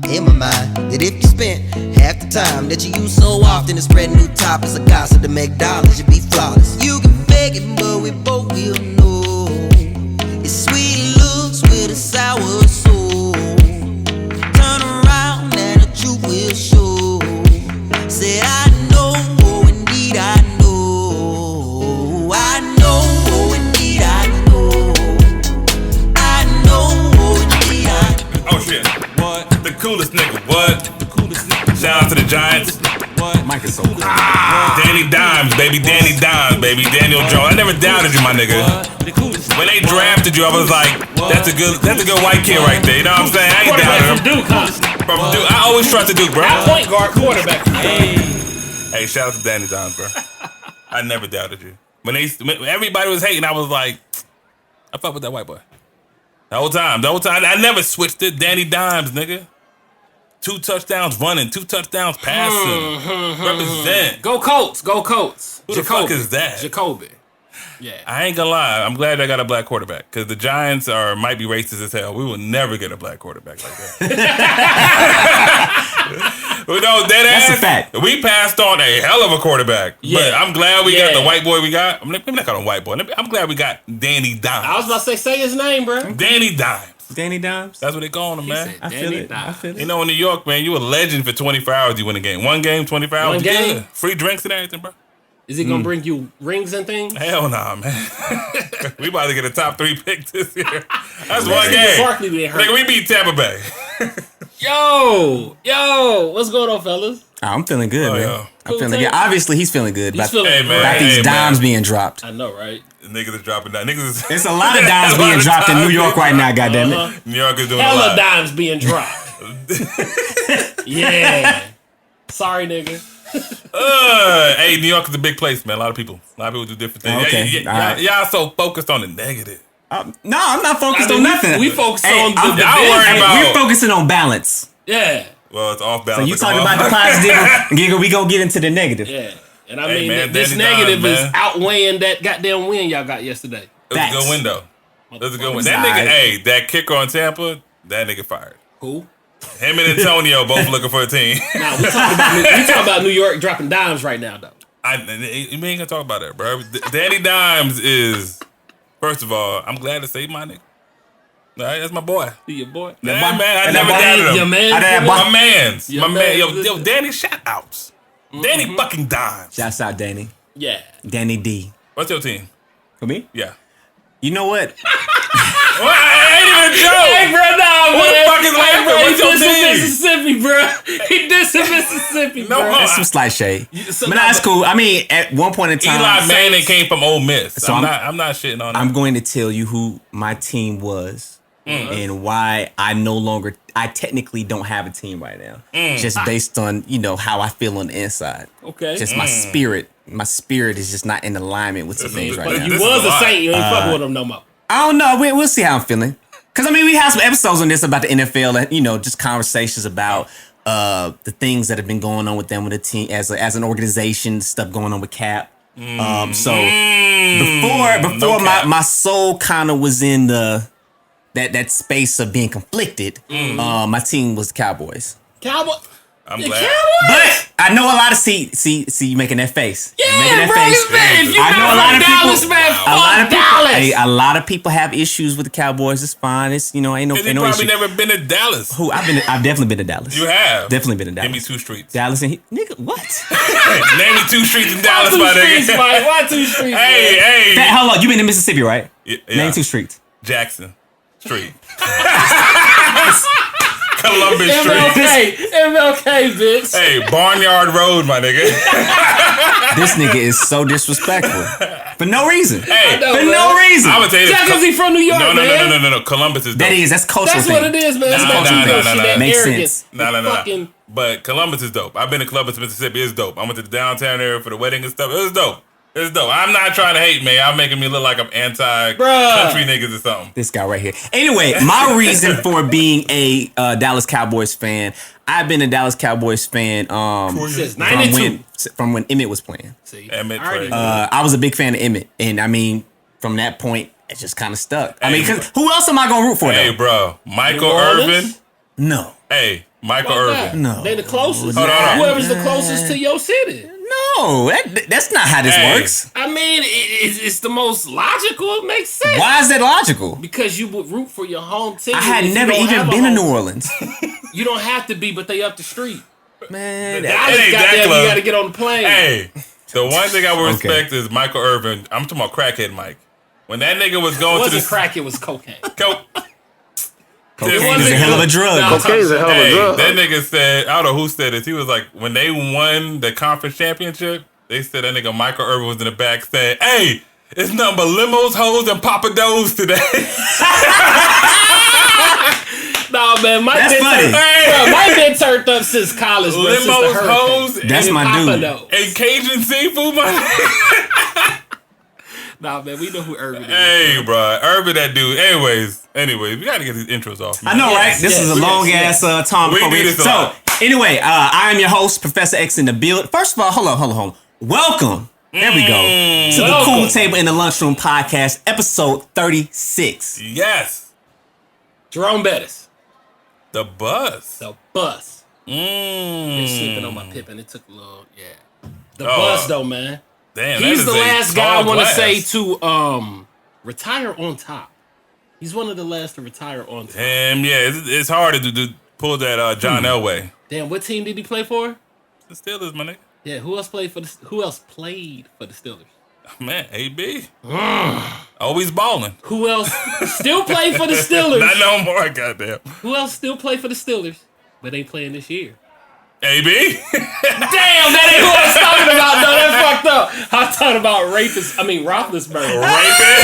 in my mind that if you spent half the time that you use so often to spread new topics of gossip to make dollars, you'd be flawless. You can fake it, but we both will know it's sweet looks with a sour soul. Turn around and the truth will show. Said I know, oh indeed I know. I know, oh indeed I know. I know, oh indeed I know. Oh shit. What? The coolest nigga, what? The coolest nigga. Shout out to the Giants. What? Mike is so cool. Danny Dimes, baby. Danny Dimes, baby. Daniel Jones. I never doubted you, my nigga. When they drafted you, I was like, that's a good white kid right there. You know what I'm saying? I ain't doubted him. Duke, huh? From Duke. I always trusted Duke, bro. Point guard, quarterback. Hey, shout out to Danny Dimes, bro. I never doubted you. When everybody was hating, I was like, I fuck with that white boy. The whole time. I never switched it. Danny Dimes, nigga. 2 touchdowns running, 2 touchdowns passing. Represent. Go Colts. Who the fuck is that? Jacoby. Yeah. I ain't gonna lie. I'm glad I got a black quarterback because the Giants might be racist as hell. We will never get a black quarterback like that. That's a fact. We passed on a hell of a quarterback. Yeah. But I'm glad we got the white boy we got. I'm not calling him white boy. I'm glad we got Danny Dimes. I was about to say his name, bro. Danny Dimes. Danny Dimes? That's what they calling him, man. I feel it. You know, in New York, man, you a legend for 24 hours. You win a game. One game, 24 hours. One game? Good. Free drinks and everything, bro. Is he gonna bring you rings and things? Hell nah, man. We about to get a top 3 pick this year. That's one game. Barkley being hurt. Nigga, we beat Tampa Bay. Yo, what's going on, fellas? I'm feeling good, man. Yeah. I'm feeling good. Obviously, he's feeling good. He's feeling Hey, man. about these dimes being dropped. I know, right? Niggas is dropping down. There's a lot of dimes being dropped in New York right now, goddammit. New York is doing a Hella lot. dimes being dropped. Yeah. Sorry, nigga. Hey, New York is a big place, man. A lot of people do different things. Okay. Y'all so focused on the negative. No, I'm not focused on nothing. We focused on the we're focusing on balance. Yeah. Well, it's off balance. So you talking about the positive, we gonna get into the negative. Yeah. And I Hey, mean, man, this Danny negative Dimes, is man. outweighing that goddamn win y'all got yesterday. It was a good win, though. It was a good win. That Sorry. nigga, hey, that kicker on Tampa, that nigga fired. Who? Him and Antonio both looking for a team. Nah, we talking about New York dropping dimes right now, though. We ain't gonna talk about that, bro. Danny Dimes is, first of all, I'm glad to say my nigga. All right, that's my boy. Your boy. Yeah, man, I never doubted him. Your man. My man's. Your My man. man. Yo, Danny, shout outs. Danny fucking Dimes. Shouts out, Danny. Yeah. Danny D. What's your team? For me? Yeah. You know what? Well, I ain't even a joke. Hey, bro, nah, What man. the fuck is laughing? Bro, What's your he dissing team? Mississippi, bro. He dissing Mississippi, No, bro. That's some slight shade. So But that's cool. I mean, at one point in time, Eli Manning came from Ole Miss. So I'm not shitting on him. I'm going to tell you who my team was and why I technically don't have a team right now. Just based on, how I feel on the inside. Okay. Just my spirit. My spirit is just not in alignment with some things right But now. you This was is a a lot. Saint. You ain't fucking with him no more. I don't know. We'll see how I'm feeling. Because, we have some episodes on this about the NFL and, just conversations about the things that have been going on with them, with the team, as an organization, stuff going on with Cap. So before my soul kind of was in that space of being conflicted, my team was the Cowboys. Cowboy. I'm The glad. Cowboys? But I know a lot of see you making that face. Yeah, You're making that bro, face. man. If you I know not a lot from of Dallas, people. man, A lot of fuck people. Dallas. Hey, a lot of people have issues with the Cowboys. It's fine. It's ain't no Cause you ain't no probably issue. never been to Dallas. Who I've definitely been to Dallas. You have. Definitely been to Dallas. Give me 2 streets. Dallas and nigga, what? Name me 2 streets in Dallas, Why my two streets, nigga. Mike? Why 2 streets? Hey. Hold on, you been to Mississippi, right? Yeah. Name 2 streets. Jackson Street. Columbus Street. MLK, bitch. Hey, Barnyard Road, my nigga. This nigga is so disrespectful for no reason. Hey, know, For man. no reason. I'm gonna tell you this. Just because he from New York, man. No. Columbus is dope. That's cultural That's thing. what it is, man. That's Nah, culture. nah, nah, nah, nah. That Makes arrogance. sense. No. Fucking. But Columbus is dope. I've been to Columbus, Mississippi. It's dope. I went to the downtown area for the wedding and stuff. It was dope. It's dope. I'm not trying to hate, man. Y'all making me look like I'm anti-country niggas or something. This guy right here. Anyway, my reason for being a Dallas Cowboys fan, I've been a Dallas Cowboys fan Since 92. from when Emmett was playing. See, Emmett I already Trey. knew. I was a big fan of Emmett, and from that point, it just kind of stuck. Hey, because who else am I gonna root for? Hey, though? bro. Michael New Orleans? Irvin. No. Hey, Michael Irvin. No. They the closest. Hold on. Whoever's the closest to your city. No, that's not how this Hey. works. I mean, it's the most logical. It makes sense. Why is that logical? Because you would root for your home team. I had if you never don't even have a been to home New team. Orleans. You don't have to be, but they up the street. Man, Dallas ain't got that there, close. you got to get on the plane. Hey, the one thing I would Okay. respect is Michael Irvin. I'm talking about crackhead Mike. When that nigga was It going to wasn't the crack, it was cocaine. coke. cocaine wasn't is a hell of a good. drug. No. Cocaine's a hell of a Hey, drug. that nigga said, I don't know who said this. He was like, when they won the conference championship, they said that nigga Michael Irvin was in the back saying, hey, it's nothing but limos, hoes, and papados today. No, man, Mike That's been funny. Mike been turned up since college. Bro, since the Limos, hurricane. hoes, That's and, my Papa dude. knows. and Cajun seafood, man. Nah, man, we know who Irvin is. Hey, bro, Irvin, that dude. Anyways, we gotta get these intros off. I know, right? This is a long yes. ass time. We before do this a so, lot. anyway, I am your host, Professor X in the build. First of all, hold on. Welcome. There we go. To the Welcome. Cool Table in the Lunchroom podcast, episode 36. Yes, Jerome Bettis, the bus. the bus. Been sleeping on my Mm. Pippin. It took a little, The Oh. bus, though, man. Damn, He's that the is a last guy I tall want to glass. say to retire on top. He's one of the last to retire on top. Damn, yeah, it's hard to pull that John Elway. Damn, what team did he play for? The Steelers, my nigga. Yeah, who else played for the Steelers? Man, AB. Always balling. Who else still played for the Steelers? Not no more, goddamn. Who else still played for the Steelers, but ain't playing this year? AB? Damn, that ain't who I was talking about. No, that's fucked up. I'm talking about Roethlisberger. Raping?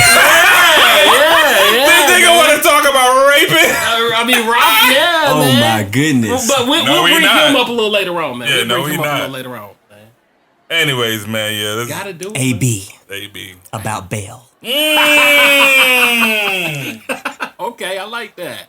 Yeah. This nigga want to talk about raping? Yeah, Oh man. my goodness. But we'll he bring not. him up a little later on, man. Yeah, we'll no, bring he him up a not. little later on, man. Anyways, man, yeah, this Gotta do it. AB AB. about bail. Okay, I like that.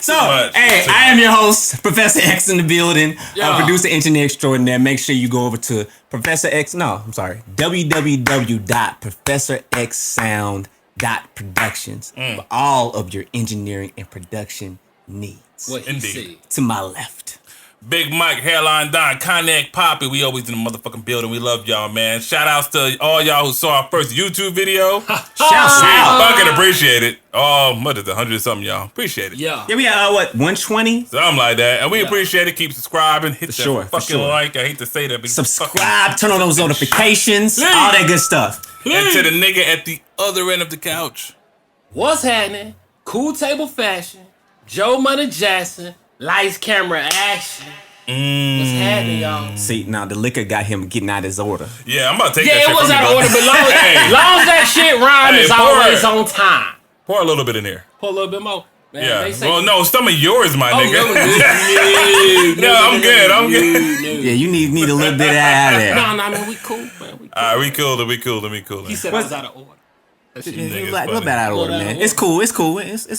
So, much. hey, It's too I am your host, Professor X in the building, Yeah. producer, engineer extraordinaire. Make sure you go over to www.professorxsound.productions for all of your engineering and production needs. What he Indeed. said. To my left. Big Mike, Hairline Don, Cognac Poppy. We always in the motherfucking building. We love y'all, man. Shout outs to all y'all who saw our first YouTube video. Shouts out. Fucking appreciate it. Oh, what is it? 100 something, y'all. Appreciate it. Yeah. Yeah, we are, 120? Something like that. And we appreciate it. Keep subscribing. Hit that sure, for fucking sure. like. I hate to say that. But Subscribe, turn on those notifications, Hey. all that good stuff. And to the nigga at the other end of the couch. What's happening? Cool Table Fashion. Joe Money Jackson. Lights, camera, action. What's happening, y'all? See, now the liquor got him getting out his order. Yeah, I'm about to take that Yeah, shit it was from out you, of dog. order, but long, Hey. long as that shit rhyme, Hey, it's pour always it. on time. Pour a little bit in there. Pour a little bit more. Man, Yeah. they say, Well, no, some of yours, my Oh, nigga. no, No, I'm good. I'm good. Yeah, you need a little bit of out of there. No, man, we cool, man. We cool. All right, we cool. He said I was out of order. That shit Yeah, Nigga's a little funny. bit out of order, Little out man. of It's cool. It's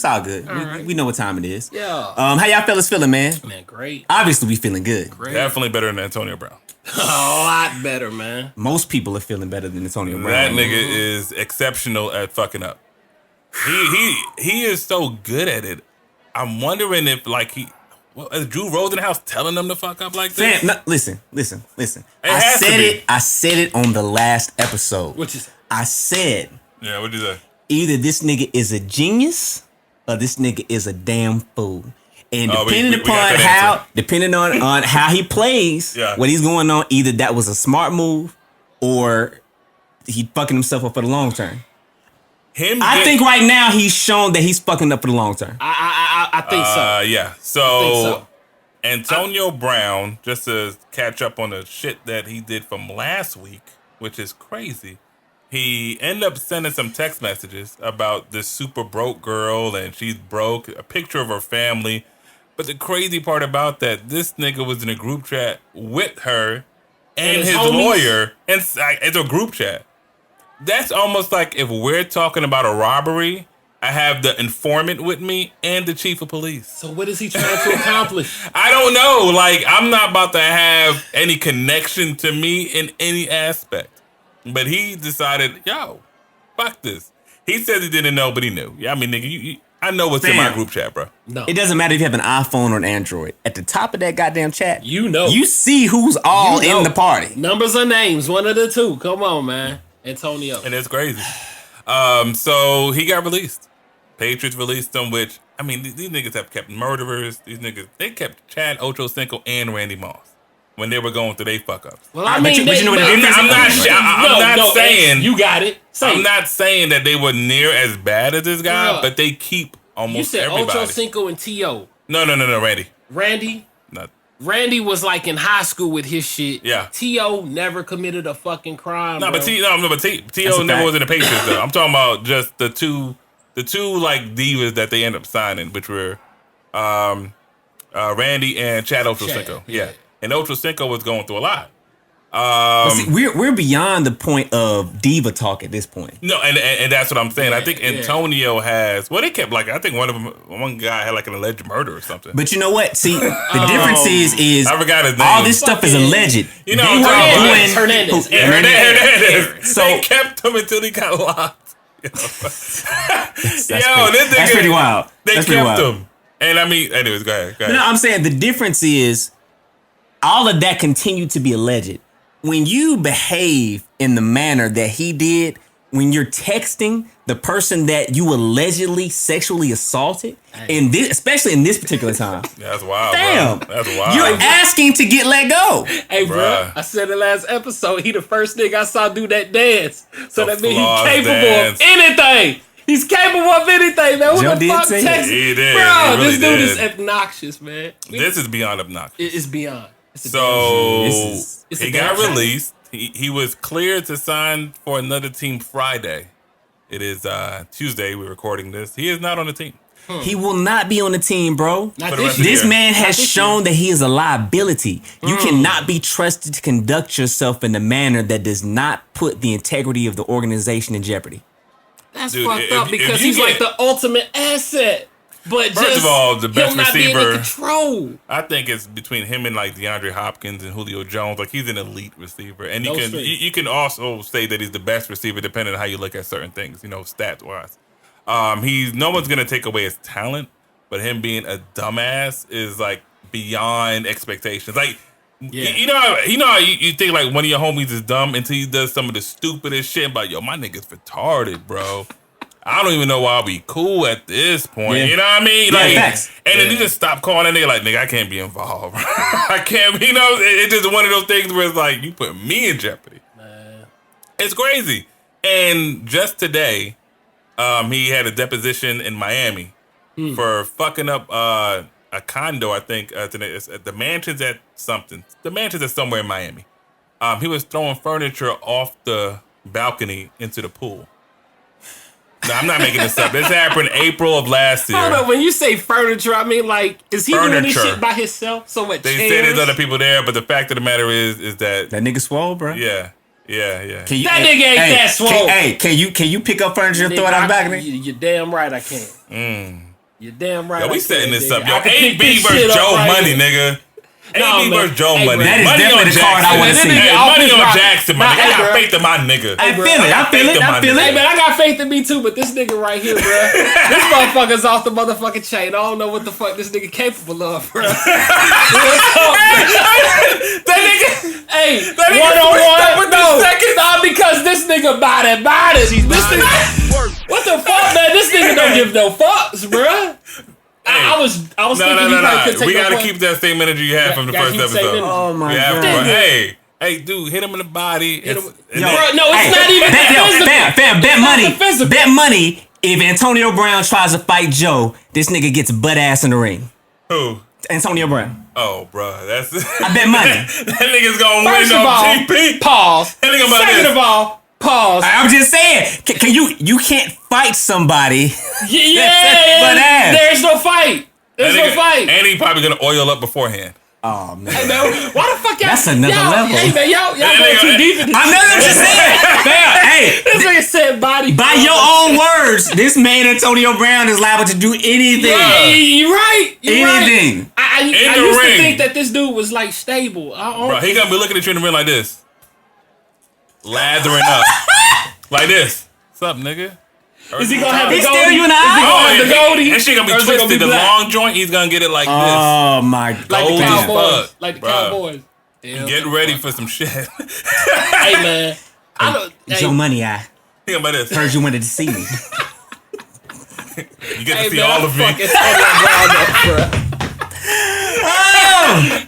all good. right. We know what time it is. Yeah. How y'all fellas feeling, man? Man, great. Obviously, we feeling good. Great. Definitely better than Antonio Brown. A lot better, man. Most people are feeling better than Antonio That Brown. nigga is exceptional at fucking up. He is so good at it. I'm wondering if is Drew Rosenhaus telling them to fuck up like this? Fam, no, listen. It I has to said be. it. I said it on the last episode. What you say? I said Yeah, what'd you say? either this nigga is a genius or this nigga is a damn fool. And Oh, depending we got upon that how, answer. depending on how he plays, Yeah. what he's going on, either that was a smart move or he fucking himself up for the long term. I think right now he's shown that he's fucking up for the long term. I think so. Yeah. I So, think so. Antonio Brown, just to catch up on the shit that he did from last week, which is crazy. He ended up sending some text messages about this super broke girl and she's broke, a picture of her family. But the crazy part about that, this nigga was in a group chat with her and his his homies? lawyer. And it's a group chat. That's almost like if we're talking about a robbery, I have the informant with me and the chief of police. So what is he trying to accomplish? I don't know. Like, I'm not about to have any connection to me in any aspect. But he decided, yo, fuck this. He said he didn't know, but he knew. Yeah, I mean, nigga, I know what's in my Fam. group chat, bro. No. It doesn't matter if you have an iPhone or an Android. At the top of that goddamn chat, You know. you see who's all You know. in the party. Numbers or names, one of the two. Come on, man. Antonio. And it's crazy. So he got released. Patriots released him, which, I mean, these niggas have kept murderers. These niggas, they kept Chad Ochocinco and Randy Moss when they were going through their fuck ups. Well, I mean, but you know what the I'm difference is? not saying. You got it. I'm not saying that they were near as bad as this guy, Yeah. but they keep You almost said everybody. Ocho Cinco and T.O. No, Randy. Randy? Not. Randy was like in high school with his shit. Yeah. T.O. never committed a fucking crime. No, bro. but T.O. That's a never fact. was in the Patriots though. I'm talking about just the two like divas that they ended up signing, which were Randy and Chad Ochocinco. Yeah. And Ochocinco was going through a lot. But see, we're beyond the point of diva talk at this point. No, and that's what I'm saying. I Yeah, think yeah. Antonio has. Well, they kept like I think one guy had like an alleged murder or something. But you know what? See, the difference is I forgot his name. all this stuff is Fucking- alleged. You know They what I'm talking weren't about. doing- Hernandez. Hernandez. So- They kept him until he got locked. That's This pretty, nigga, that's pretty wild. They That's pretty kept wild. him. And I mean, anyways, go ahead. No, I'm saying the difference is all of that continued to be alleged. When you behave in the manner that he did, when you're texting the person that you allegedly sexually assaulted, in this, especially in this particular time, That's wild. damn, Bro. That's wild. you're asking to get let go. Hey, bro, Bruh. I said the last episode, he the first nigga I saw do that dance. So The that means flaws he's capable dance. of anything. He's capable of anything, man. Who Joe the did fuck say text? that. He did. Bro, He really this dude is did. obnoxious, man. This is beyond obnoxious. It's beyond. It's a So It's a he got damn shame. released. He was cleared to sign for another team Friday. It is Tuesday. We're recording this. He is not on the team. He will not be on the team, bro. Not For the this rest of the year. This year. man has Not this shown that he is a liability. You cannot be trusted to conduct yourself in a manner that does not put the integrity of the organization in jeopardy. That's Dude, fucked up if because you he's like get- the ultimate asset. But First just of all, the best him not being in receiver- control. I think it's between him and like DeAndre Hopkins and Julio Jones. Like he's an elite receiver, and No you strings. can also say that he's the best receiver depending on how you look at certain things. You know, stats wise. No one's gonna take away his talent, but him being a dumbass is like beyond expectations. Like. Yeah. You know how you think like one of your homies is dumb until he does some of the stupidest shit. But yo, my nigga's retarded, bro. I don't even know why we cool at this point. Yeah. You know what I mean? Yeah, Like, facts. and then you just stop calling that nigga like, nigga, I can't be involved. I can't. You know, it's just one of those things where it's like you put me in jeopardy. It's crazy. And just today, he had a deposition in Miami for fucking up a condo. I think it's at the mansions at something. The mansions are somewhere in Miami. He was throwing furniture off the balcony into the pool. No, I'm not making this up. This happened April of last year. Hold up, when you say furniture, I mean like, is he doing this Furniture. shit by himself? So what? They chairs? say there's other people there, but the fact of the matter is that That nigga swole, bro. yeah. Can you, That nigga ain't that swole. Can you pick up furniture and throw it out the balcony? You're damn right I can. You're damn right. Yo, I we can, setting this nigga. up. Yo, I can pick AB this versus shit up Joe right Money, here. nigga. No, AB man. versus Joe Hey, Money. bro. That is Money definitely on the card I Jackson. wanna This see. nigga Hey, off money his on rock. Jackson, my Nah, nigga. I hey, got bro. faith in my nigga. I feel it. I feel it. I feel Hey it. man, I got faith in me too, but this nigga right here, bro. This motherfucker's off the motherfucking chain. I don't know what the fuck this nigga capable of, bro. That nigga. Hey, That nigga one on switched up one, with the no, seconds. nah, because this nigga bought it. This nigga, what the fuck, man? This nigga don't give no fucks, bro. I was No, thinking no, he no, probably could no. take We no gotta point. keep that same energy you had from the Gotta first keep the same episode. energy. Oh my Yeah, god. bro. Hey, dude, hit him in the body. him- And Yo, then- Bro, no, it's Hey, not even physical. Fam, bet It's not money. the physical. Bet money. If Antonio Brown tries to fight Joe, this nigga gets butt ass in the ring. Who? Antonio Brown. Oh, bro, that's. I bet money. That nigga's gonna First win of all, on GP. pause. That nigga about Second this. of all, pause. I'm just saying. Can you can't fight somebody. Yeah, butt ass. there's no fight. There's That no nigga- fight. And he probably gonna oil up beforehand. Oh man. Hey, man, why the fuck y'all? That's another y'all, level. Hey man, y'all That going nigga- too deep in this. I'm not just saying. Fam, hey, This nigga said body. by your own words, this man Antonio Brown is liable to do anything. Hey, you right. You Anything. Right. I In used the to ring. think that this dude was like stable. Bro, he gonna be looking at you in the ring like this. Lathering up. Like this. What's up, nigga? Is he gonna have the He's still goatee? you and Is he I. gonna have the goatee? That shit gonna be Or is it gonna twisted. be The black? long joint, he's gonna get it like this. Oh my god. Like the Gold as Cowboys. fuck, Like the bruh. Cowboys. Hell Get the ready fuck. for some shit. Hey man, I don't. Joe Hey, Money, I Think about this. heard you wanted to see me. You get to hey see man, all I of me. fucking Antonio Bla up, bro.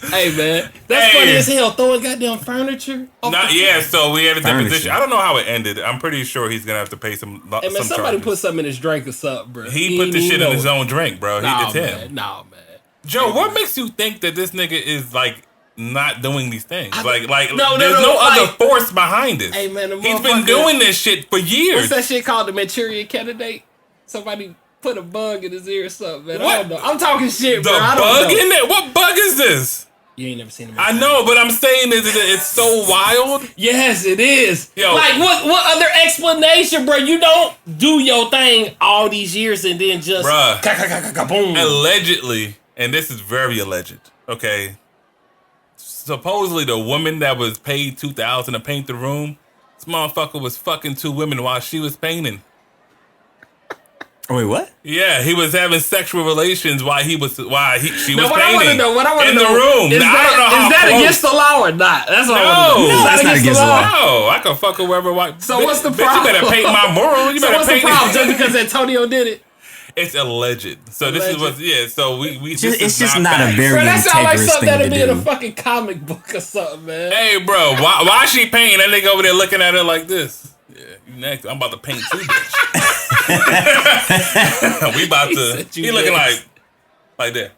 Hey man, that's Hey. funny as hell. Throwing goddamn furniture. off Not the- yeah, so we had a Furniture. deposition. I don't know how it ended. I'm pretty sure he's gonna have to pay some. Hey man, some somebody charges. put something in his drink or something, bro. He put the shit in his own drink, bro. Nah, It's him. man. Nah, man. Joe, what makes you think that this nigga is like not doing these things? Like No, there's no, no other like- force behind this. Hey, man, the he's been motherfucker- doing this shit for years. What's that shit called? The Manchurian Candidate? Somebody put a bug in his ear or something, man. I What? don't know. I'm talking shit, The bro. I don't bug know. in there? What bug is this? You ain't never seen him. I know, but I'm saying that it's so wild. Yes, it is. Yo. Like what other explanation, bro? You don't do your thing all these years and then just Bruh. boom. Allegedly, and this is very alleged, okay? Supposedly the woman that was paid $2,000 to paint the room, this motherfucker was fucking two women while she was painting. Wait, what? Yeah, he was having sexual relations while she was Now, what I painting want to know, in the room. is Now, I don't know how is that close. against the law or not? That's what I No. want to know. No, Is that it's not against the law. No, I can fuck whoever. So what's the Bitch, problem? you better paint my mural. You So better what's the paint problem? it. Just because Antonio did it? It's alleged. So this is what. Yeah. So we. It's this just is not a facts. very Bro, that sounds like integrous something thing that'd to be in a do. fucking comic book or something, man. Hey, bro, why is she painting? That nigga over there looking at her like this. Yeah, you next. I'm about to paint too, bitch. We about to. said you He looking next. like that.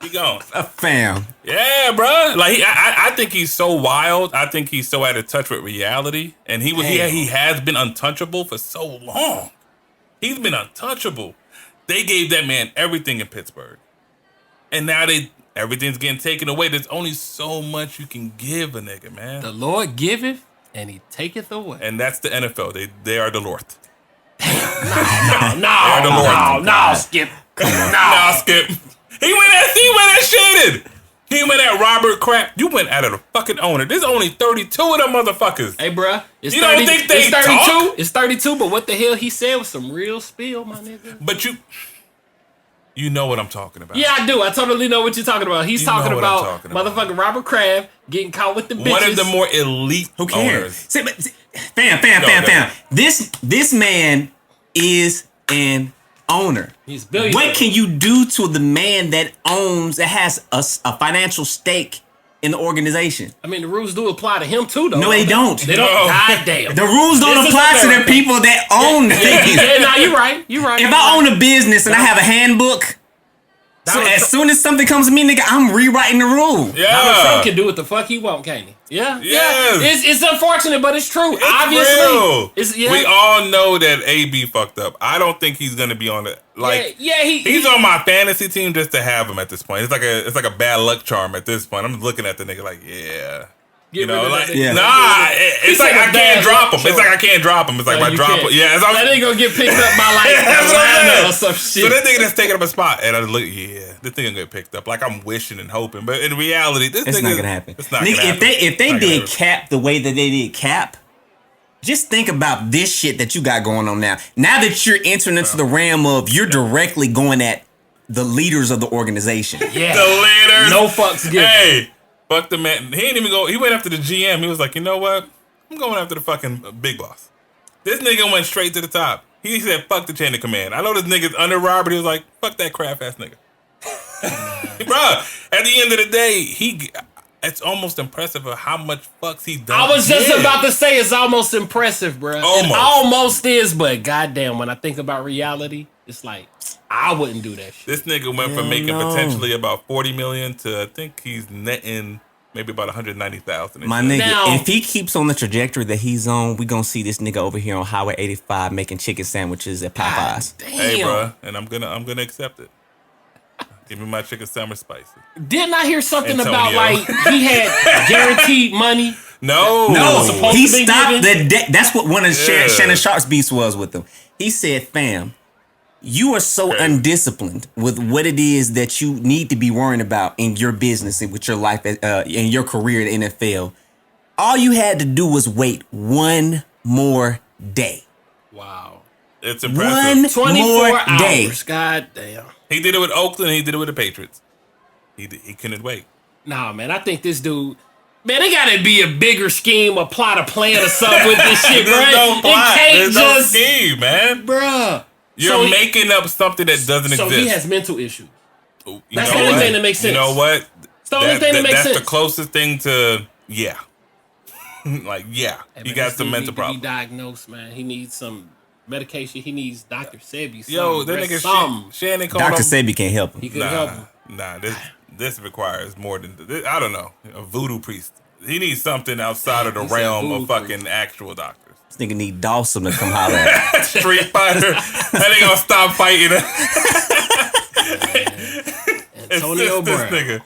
He gone. Fam. Yeah, bro. Like I think he's so wild. I think he's so out of touch with reality, and he has been untouchable for so long. He's been untouchable. They gave that man everything in Pittsburgh, and now everything's getting taken away. There's only so much you can give a nigga, man. The Lord giveth and he taketh away. And that's the NFL. They are the Lord. No, Skip. Nah, Skip. He went at shitted. He went at Robert Kraft. You went at a fucking owner. There's only 32 of them motherfuckers. Hey, bruh. It's You don't 30, think they it's 32? talk? It's 32, but what the hell he said was some real spill, my nigga. But you know what I'm talking about. Yeah, I do. I totally know what you're talking about. He's You know talking what I'm about talking about. motherfucking Robert Kraft getting caught with the bitches. One of the more elite Who cares? owners. See, fam. This man is an owner. He's billionaire. What can you do to the man that has a financial stake in the organization? I mean, the rules do apply to him too, though. No, they don't. They don't. No. God damn. The rules don't This is apply to the America. people that own the things. Yeah, no, you're right. You're right. If I own a business and I have a handbook, so Donald as Trump- soon as something comes to me, nigga, I'm rewriting the rule. Donald Yeah. Trump can do what the fuck he want, can't he? Yeah. Yes. Yeah. It's unfortunate, but it's true. It's Obviously. real. It's, yeah. We all know that AB fucked up. I don't think he's gonna be on it. Like he's on my fantasy team just to have him at this point. It's like a bad luck charm at this point. I'm just looking at the nigga like, yeah. Get rid of that nigga. Yeah. Nah, it's like said I a can't bad drop luck him. It's like I can't drop him. It's like if I you drop can't. him. Yeah, it's That ain't gonna get picked up by like That's what I'm Atlanta saying. or some So shit. that nigga that's taking up a spot, and I look, yeah, this thing gonna get picked up. Like I'm wishing and hoping, but in reality, this It's nigga, not gonna happen. It's not Nigga, gonna happen. if they Not gonna did happen. Cap the way that they did Cap, just think about this shit that you got going on now. Now that you're entering into the realm of you're directly going at the leaders of the organization. Yeah. the leaders, No fucks given. Hey, fuck the man. He didn't even go. He went after the GM. He was like, you know what? I'm going after the fucking big boss. This nigga went straight to the top. He said, fuck the chain of command. I know this nigga's under Robert. He was like, fuck that crap ass nigga. Bruh, at the end of the day, it's almost impressive of how much fucks he done. I was just about to say it's almost impressive, bro. It Almost. almost is, but goddamn, when I think about reality, it's like I wouldn't do that shit. This nigga went from making potentially about $40 million to I think he's netting maybe about $190,000. My nigga, Now- if he keeps on the trajectory that he's on, we gonna see this nigga over here on Highway 85 making chicken sandwiches at Popeyes. Damn. Hey, bro, and I'm gonna accept it. Give me my chicken summer spicy. Didn't I hear something Antonio. about like he had guaranteed money? No, No, supposed he to be stopped given? the debt. That's what one of Yeah. Shannon Sharp's beats was with him. He said, fam, you are so Okay. undisciplined with what it is that you need to be worrying about in your business and with your life, in your career at NFL. All you had to do was wait one more day. Wow. It's impressive. 24 more day. hours. God damn. He did it with Oakland. He did it with the Patriots. He couldn't wait. Nah, man, I think this dude. Man, they gotta be a bigger scheme, a plot, a plan, or something with this shit, bro. There's no plot. It can't There's just, no scheme, man. bruh. You're making up something that doesn't So exist. he has mental issues. You That's know the only what? thing that makes sense. You know what? It's the only thing that makes that's sense. the closest thing to like Hey, he man, got this some dude mental need to problems. be diagnosed, man. He needs some medication. He needs Dr. Sebi. Yo, that nigga Shannon called Dr. him. Sebi can't help him. He could help him. Nah. This requires more than I don't know, a voodoo priest. He needs something outside of the He said realm voodoo of fucking actual doctors. This nigga need Dawson to come holler at him. Street fighter. That ain't gonna stop fighting. Antonio This Bla. nigga.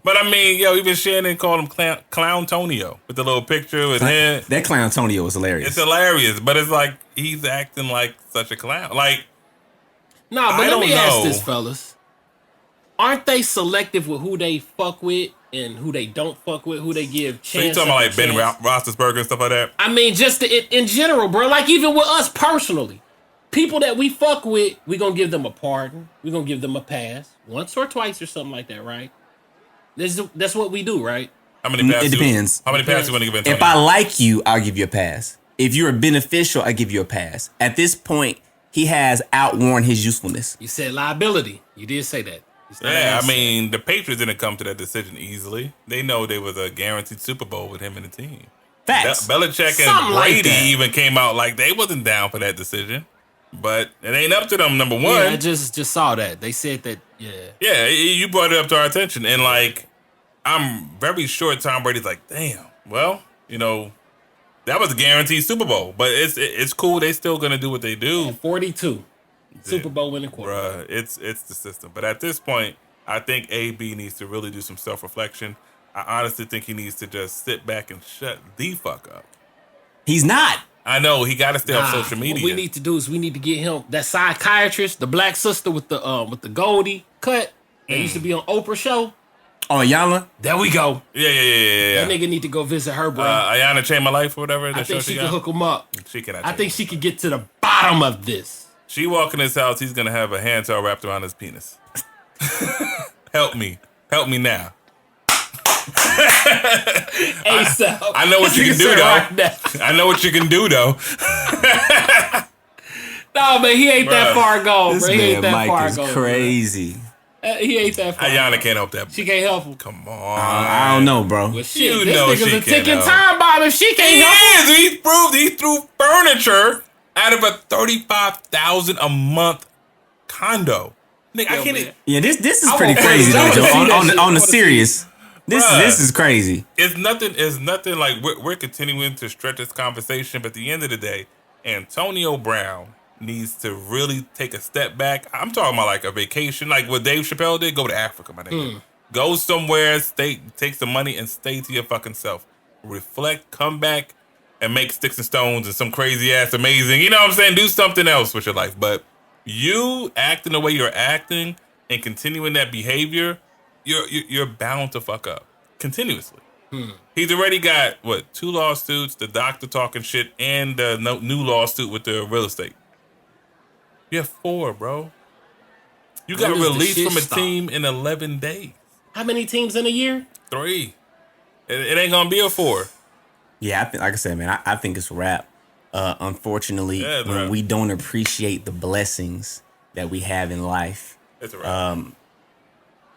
But I mean, yo, even Shannon called him Clown Tonio with the little picture with him. That clown Antonio was hilarious. It's hilarious, but it's like he's acting like such a clown. Like, Nah, but I let me don't ask know. this, fellas. Aren't they selective with who they fuck with and who they don't fuck with, who they give so you chance? talking about like after Ben chance? Roethlisberger and stuff like that? I mean, just in general, bro. Like even with us personally, people that we fuck with, we gonna give them a pardon. We gonna give them a pass once or twice or something like that, right? That's what we do, right? How many passes? It depends. How many passes you want to give Antonio? If I like you, I'll give you a pass. If you're beneficial, I give you a pass. At this point, he has outworn his usefulness. You said liability. You did say that. It's not Yeah, I asset. mean, the Patriots didn't come to that decision easily. They know there was a guaranteed Super Bowl with him and the team. Facts. Belichick Something and like Brady that. even came out like they wasn't down for that decision. But it ain't up to them, number one. Yeah, I just saw that. They said that. Yeah. Yeah, you brought it up to our attention. And, like, I'm very sure Tom Brady's like, damn, well, you know, that was a guaranteed Super Bowl. But it's cool. They still going to do what they do. 42. Super Bowl winning quarterback. Bruh, it's the system. But at this point, I think AB needs to really do some self-reflection. I honestly think he needs to just sit back and shut the fuck up. He's not. I know, he got to stay off social media. What we need to do is we need to get him that psychiatrist, the black sister with the Goldie cut that used to be on Oprah show. Oh, Yala? There we go. Yeah. That nigga need to go visit her, bro. Ayana Changed My Life or whatever. I that think show she can got. hook him up. She cannot. I think she could get to the bottom of this. She walk in his house, he's gonna have a hand towel wrapped around his penis. Help me now. ASAP. I know what you can do though. I know what you can do though. No, man, he ain't that Bruh. far gone, This bro. He ain't man that far Mike is gone. crazy. He ain't that far. Ayana gone. can't help that. She can't help him. Come on. I don't know, bro. Well, shit, You this know nigga's she a can't ticking help. time bomb if she can't help him. He threw furniture out of a $35,000 a month condo. Nigga, I Yo, can't. man. Yeah, this is I pretty want crazy footage. I though, wanna Joe. see that On shit. I the wanna see serious. This Bruh. is crazy. It's nothing like we're continuing to stretch this conversation, but at the end of the day, Antonio Brown needs to really take a step back. I'm talking about like a vacation, like what Dave Chappelle did. Go to Africa, my nigga. Go somewhere, take some money and stay to your fucking self. Reflect, come back, and make Sticks and Stones and some crazy ass amazing. You know what I'm saying? Do something else with your life. But you acting the way you're acting and continuing that behavior, you're bound to fuck up continuously. He's already got 2 lawsuits, the doctor talking shit, and the new lawsuit with the real estate. You have 4, bro. You got When does the released shit from a stop? team in 11 days. How many teams in a year? 3. It ain't gonna be a 4. Yeah, like I said, man, I think it's a wrap. Unfortunately, Yeah, it's a when wrap. we don't appreciate the blessings that we have in life, It's a wrap.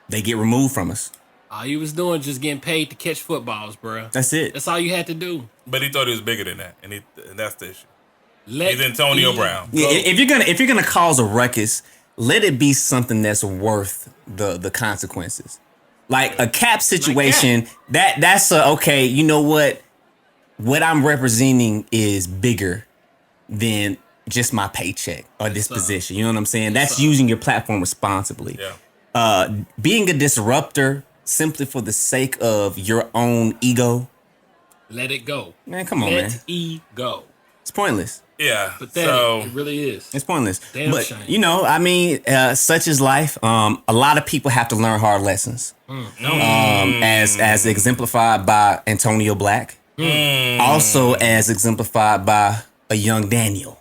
they get removed from us. All you was doing just getting paid to catch footballs, bro. That's it. That's all you had to do. But he thought he was bigger than that, and that's the issue. Let He's Antonio me Brown. Yeah, go. if you're gonna cause a ruckus, let it be something that's worth the consequences. Like a cap situation, that's okay. You know what? What I'm representing is bigger than just my paycheck or this position. You know what I'm saying? That's using your platform responsibly. Yeah. Being a disruptor simply for the sake of your own ego, Let it go. man, come on, man. Let go. It's pointless. Yeah. Pathetic. So It really is. It's pointless. Damn but shame. you know, I mean, such is life. A lot of people have to learn hard lessons. As exemplified by Antonio Black. Also as exemplified by a young Daniel.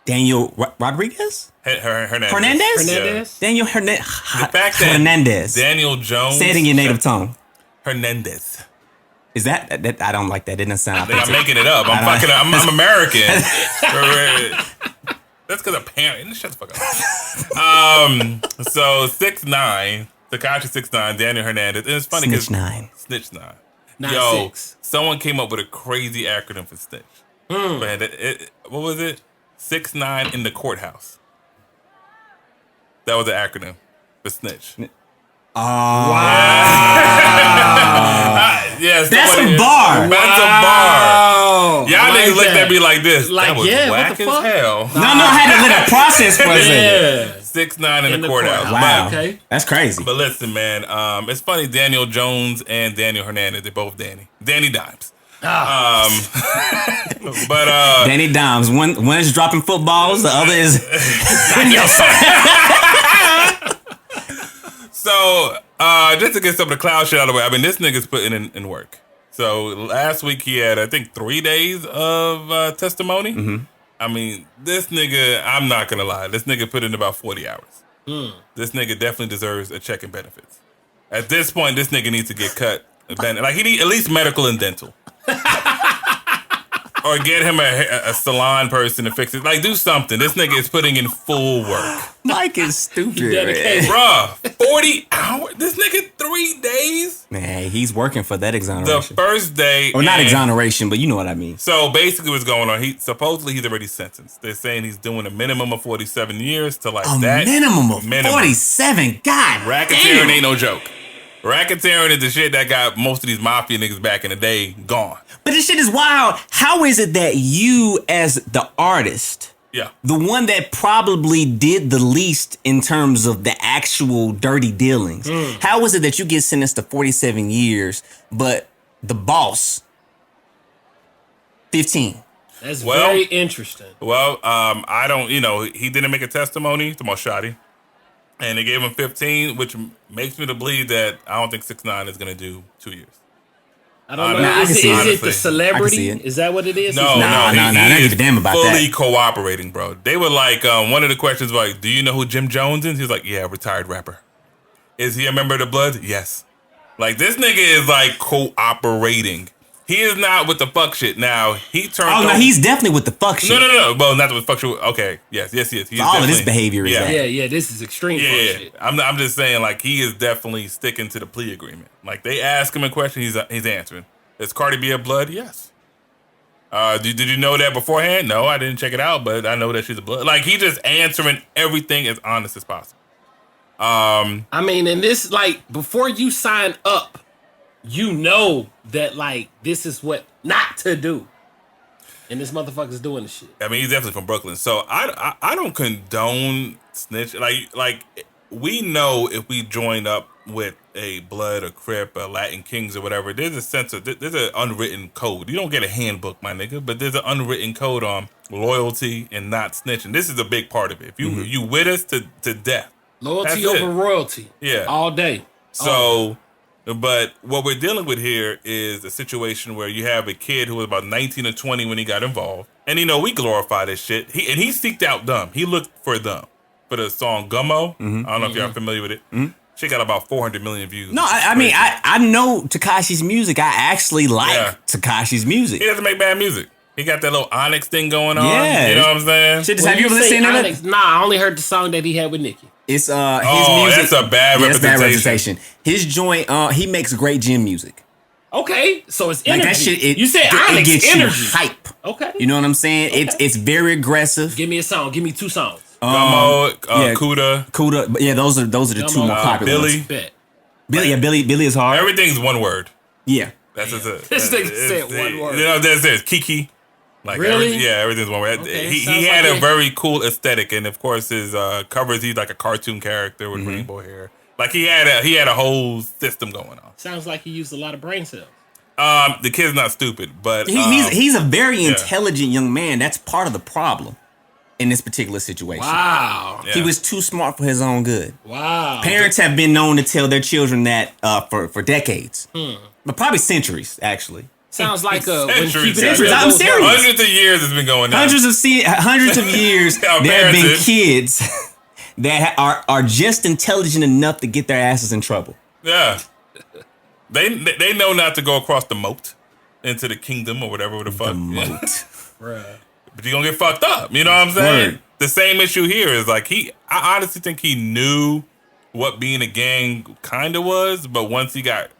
Daniel Rodriguez? Hernandez. Hernandez? Hernandez? Daniel The fact that Hernandez. Daniel Jones. Say it in your native tongue. Hernandez. Is that I don't like that. It doesn't sound I think I'm authentic. making it up. I'm American. That's because apparently. Shut the fuck up. So 6'9", Tekashi 6'9", Daniel Hernandez. And it's funny because Snitch 9. 9'6". Yo, someone came up with a crazy acronym for snitch. Man, what was it? 6'9" in the courthouse. That was the acronym for snitch. Yes, That's a bar. That's a bar. Y'all niggas looked at me like this. Like, that was whack what the as fuck? hell. No, I had to let it process for a second. 6'9" in the courthouse. Wow. Okay. That's crazy. But listen, man, it's funny. Daniel Jones and Daniel Hernandez, they're both Danny Dimes. But Danny Dimes. One is dropping footballs, the other is So, just to get some of the cloud shit out of the way, I mean, this nigga's putting in work. So, last week he had, I think, 3 days of testimony. Mm-hmm. I mean, this nigga, I'm not going to lie, this nigga put in about 40 hours. This nigga definitely deserves a check in benefits. At this point, this nigga needs to get cut. Like, he needs at least medical and dental. Or get him a salon person to fix it. Like, do something. This nigga is putting in full work. Mike is stupid, dedicated. man. Bruh, 40 hours? This nigga 3 days? Man, he's working for that The exoneration. first day. Or not and- exoneration, but you know what I mean. So basically what's going on, supposedly he's already sentenced. They're saying he's doing a minimum of 47 years to like A that. minimum of Minimum. 47. God Racketeering damn. ain't no joke. Racketeering is the shit that got most of these mafia niggas back in the day gone. But this shit is wild. How is it that you, as the artist, Yeah. the one that probably did the least in terms of the actual dirty dealings, how is it that you get sentenced to 47 years, but the boss, 15? That's Well- very interesting. Well, I don't, he didn't make a testimony to Moshadi. And they gave him 15, which makes me to believe that I don't think 6ix9ine is going to do 2 years. I don't know. I can Is see it. it the Honestly. celebrity? I can see it. Is that what it is? No, Nah, he I don't is give a damn about fully that. cooperating, bro. They were like, one of the questions was like, do you know who Jim Jones is? He's like, yeah, retired rapper. Is he a member of the Bloods? Yes. Like, this nigga is like cooperating. He is not with the fuck shit. Now, he turned Oh, no, he's definitely with the fuck shit. No. Well, not with fuck shit. Okay. Yes. He is all of this definitely- behavior is that. Yeah. This is extreme fuck Yeah. shit. I'm just saying, like, he is definitely sticking to the plea agreement. Like, they ask him a question, he's answering. Is Cardi B a Blood? Yes. Did you know that beforehand? No, I didn't check it out, but I know that she's a Blood. Like, he just answering everything as honest as possible. I mean, and this, like, before you sign up, you know that, like, this is what not to do. And this motherfucker's doing the shit. I mean, he's definitely from Brooklyn, so I don't condone snitch. Like we know if we join up with a Blood or Crip or Latin Kings or whatever, there's a sense of there's an unwritten code. You don't get a handbook, my nigga, but there's an unwritten code on loyalty and not snitching. This is a big part of it. If you with us to death, Loyalty That's over it. royalty. Yeah. All day. So, but what we're dealing with here is a situation where you have a kid who was about 19 or 20 when he got involved. And, we glorify this shit. He seeked out Dumb. He looked for Dumb. For the song Gummo. I don't know if y'all familiar with it. She got about 400 million views. No, I mean, I know Tekashi's music. I actually like Tekashi's music. He doesn't make bad music. He got that little Onyx thing going on. Yeah. You know what I'm saying? Shit, When have you ever say listened to Onyx, it? Nah, I only heard the song that he had with Nicki. It's his Oh, music. that's a bad Yeah, it's representation. His joint, he makes great gym music. Okay, so it's Like energy. that shit, you said it Onyx gets energy. you hype. Okay. You know what I'm saying? It's very aggressive. Give me a song. Give me 2 songs. Gummo, yeah. Kuda, Kuda, but yeah, those are the two Gummo, more popular Billy. ones. Bet. Billy is hard. everything's one word. Yeah. That's just it. This nigga said one word. There's Kiki. Like Really? everything's one word. Okay, he sounds had like a it. very cool aesthetic, and of course his covers. He's like a cartoon character with rainbow hair. Like he had a whole system going on. Sounds like he used a lot of brain cells. The kid's not stupid, but He's a very intelligent young man. That's part of the problem in this particular situation. Wow. Yeah. He was too smart for his own good. Wow. Parents have been known to tell their children that for decades, but probably centuries actually. Sounds like when Centuries. keeping it Centuries. real I'm goes serious. wrong. Hundreds of years it's been going down. Hundreds of years there have been Parented. kids that are just intelligent enough to get their asses in trouble. Yeah. They know not to go across the moat into the kingdom or whatever the fuck. The moat. Bruh. But you're gonna get fucked up. You know what I'm saying? Word. The same issue here is like I honestly think he knew what being a gang kind of was, but once he got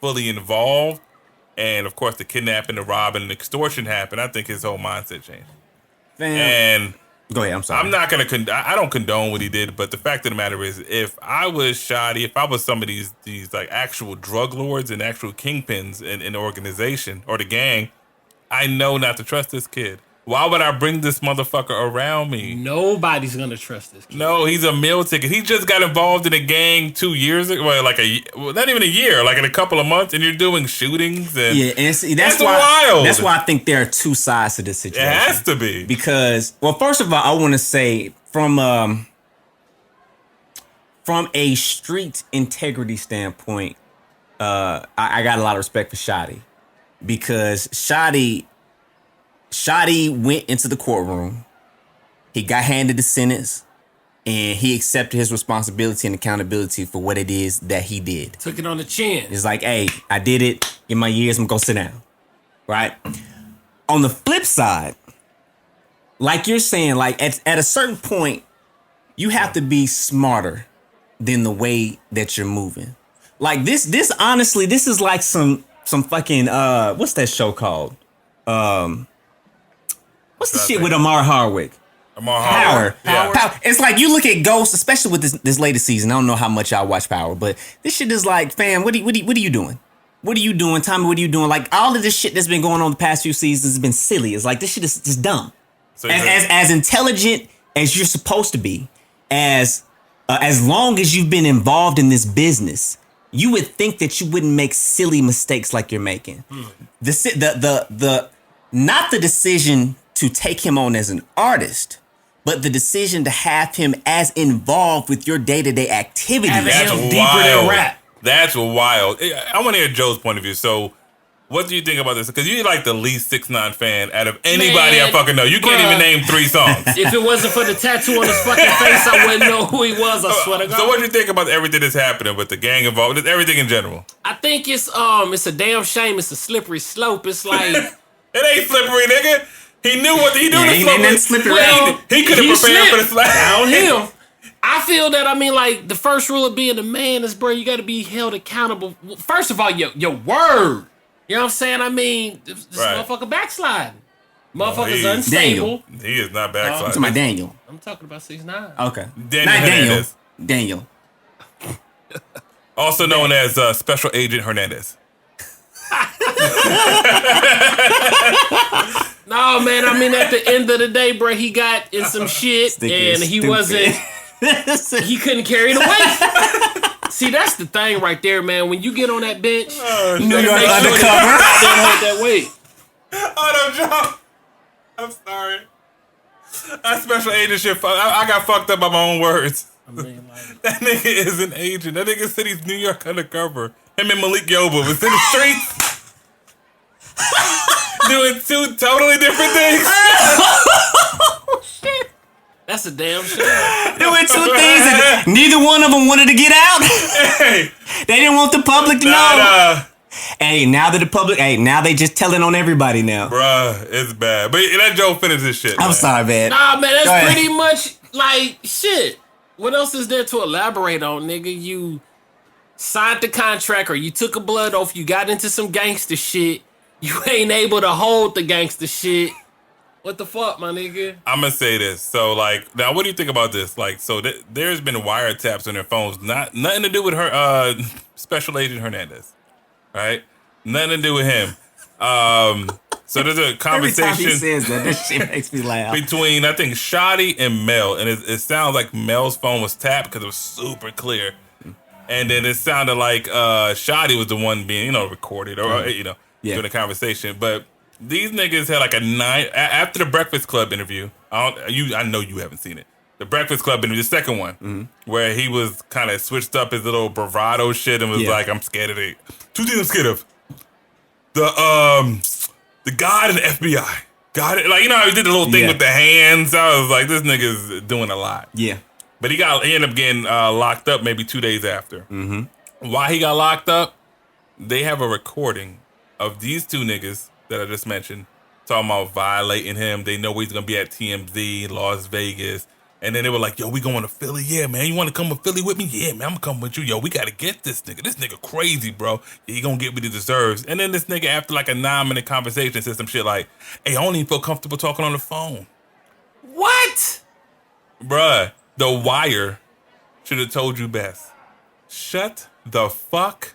fully involved, and of course the kidnapping, the robbing, and extortion happened, I think his whole mindset changed. And Go ahead, I'm sorry. I'm not gonna I don't condone what he did, but the fact of the matter is, if I was Shoddy, if I was some of these like actual drug lords and actual kingpins in the organization or the gang, I know not to trust this kid. Why would I bring this motherfucker around me? Nobody's gonna trust this kid. No, he's a meal ticket. He just got involved in a gang 2 years ago. Well, not even a year, like in a couple of months, and you're doing shootings and Yeah, and see, that's That's why wild. That's why I think there are two sides to this it situation. has to be. Because, well, first of all, I want to say from a street integrity standpoint, I got a lot of respect for Shotty, because Shotty went into the courtroom, he got handed the sentence, and he accepted his responsibility and accountability for what it is that he did. Took it on the chin. It's like, hey, I did it. In my years, I'm gonna sit down. Right? On the flip side, like you're saying, like at a certain point, you have to be smarter than the way that you're moving. Like this honestly, this is like some fucking what's that show called? What's the shit with Amar Hardwick? Power. It's like you look at Ghost, especially with this latest season. I don't know how much I watch Power, but this shit is like, fam, what are you doing? What are you doing? Tell me, what are you doing? Like all of this shit that's been going on the past few seasons has been silly. It's like this shit is just dumb. So As intelligent as you're supposed to be, as long as you've been involved in this business, you would think that you wouldn't make silly mistakes like you're making. The not the decision to take him on as an artist, but the decision to have him as involved with your day-to-day activities. That's Him deeper wild. than rap. That's wild. I want to hear Joe's point of view. So, what do you think about this? Because you're like the least 6ix9ine fan out of anybody Man, I fucking know. You can't bruh. even name 3 songs. If it wasn't for the tattoo on his fucking face, I wouldn't know who he was. I swear to God. So, what do you think about everything that's happening with the gang involved, just everything in general? I think it's a damn shame. It's a slippery slope. It's like It ain't slippery, nigga. He knew what he knew. Yeah, the ain't slippery. nothing slippery Well, He could have he prepared for the slipped. slap. Down him. I feel that, like, the first rule of being a man is, bro, you got to be held accountable. First of all, your word. You know what I'm saying? This Right. motherfucker backsliding. Motherfucker's he's- unstable. He is not I'm backsliding. talking about Daniel. I'm talking about 6ix9ine. Okay. Daniel Not Daniel. Hernandez. Daniel. Also known as Special Agent Hernandez. No, man, at the end of the day, bro, he got in some shit Sticky and is he stupid. wasn't, he couldn't carry the weight. See, that's the thing right there, man. When you get on that bench, New York make sure undercover. that hold that weight. Oh, no, Joe. I'm sorry. That special agent shit, I got fucked up by my own words. Like, That nigga is an agent. That nigga said he's New York undercover. Him and Malik Yoba was in the streets doing 2 totally different things. that's a damn shame. Doing 2 things that neither one of them wanted to get out. Hey, They didn't want the public to know. nah, Hey, now they just telling on everybody now. bruh, it's bad. But let Joe finish this shit. I'm man. sorry, man. Nah, man, Go that's ahead. pretty much like shit. What else is there to elaborate on, nigga? You signed the contract or you took a blood oath, you got into some gangster shit. You ain't able to hold the gangster shit. What the fuck, my nigga? I'm gonna say this. So, like, now, what do you think about this? Like, so there's been wiretaps on their phones, nothing to do with her, Special Agent Hernandez, right? Nothing to do with him. So there's a Every time he conversation says that, this shit makes me laugh. between, I think, Shoddy and Mel, and it sounds like Mel's phone was tapped because it was super clear, and then it sounded like Shoddy was the one being, recorded or Yeah. doing the conversation, but. These niggas had like a 9 after the Breakfast Club interview. I know you haven't seen it. The Breakfast Club interview, the second one, where he was kind of switched up his little bravado shit and was Yeah. like, "I'm scared of it. 2 things I'm scared of: the guy in the FBI. Got it. Like, you know how he did the little thing with the hands? I was like, this nigga's doing a lot. Yeah. But he ended up getting locked up maybe 2 days after. Mm-hmm. Why he got locked up? They have a recording of these two niggas that I just mentioned talking about violating him. They know he's going to be at TMZ, Las Vegas. And then they were like, yo, we going to Philly? Yeah, man. You want to come to Philly with me? Yeah, man. I'm going to come with you. Yo, we got to get this nigga. This nigga crazy, bro. Yeah, he going to get what he deserves. And then this nigga, after like a 9-minute conversation, said some shit like, hey, I don't even feel comfortable talking on the phone. What? Bruh, The Wire should have told you best. Shut the fuck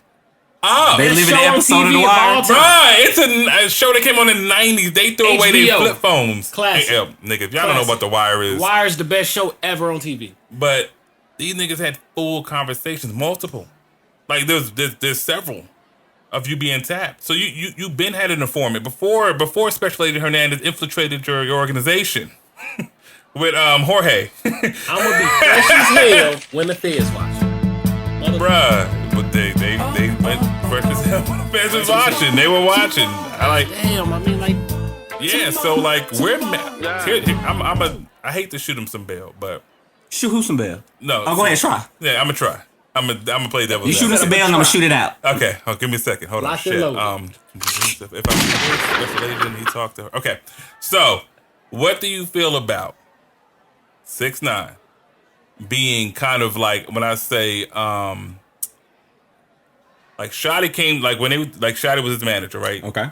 up. They live in the show on episode of TV The of Wire. all time. Bruh, it's a show that came on in the 90s. They threw away their HBO. flip phones. Classic. Hey, nigga, if y'all don't know what The Wire is. Wire's the best show ever on TV. But these niggas had full conversations, multiple. Like there's several of you being tapped. So you been had an informant before Special Agent Hernandez infiltrated your organization with Jorge. I'm gonna be fresh as hell when the feds watch. Bruh, but they went fresh as hell when the feds was watching. They were watching. Damn, I mean, like, Yeah, so like I hate to shoot him some bail, but Shoot who some bail? no. Oh, go ahead, try. Yeah, I'm gonna try. I'm gonna play devil's You shoot us a bail and I'm gonna shoot it out. Okay, give me a second. Hold on. Lock and Shit. load. If I'm Special Agent, he talked to her. Okay, so what do you feel about 6ix9ine being kind of like when I say like Shotty came like when Shotty was his manager, right? Okay.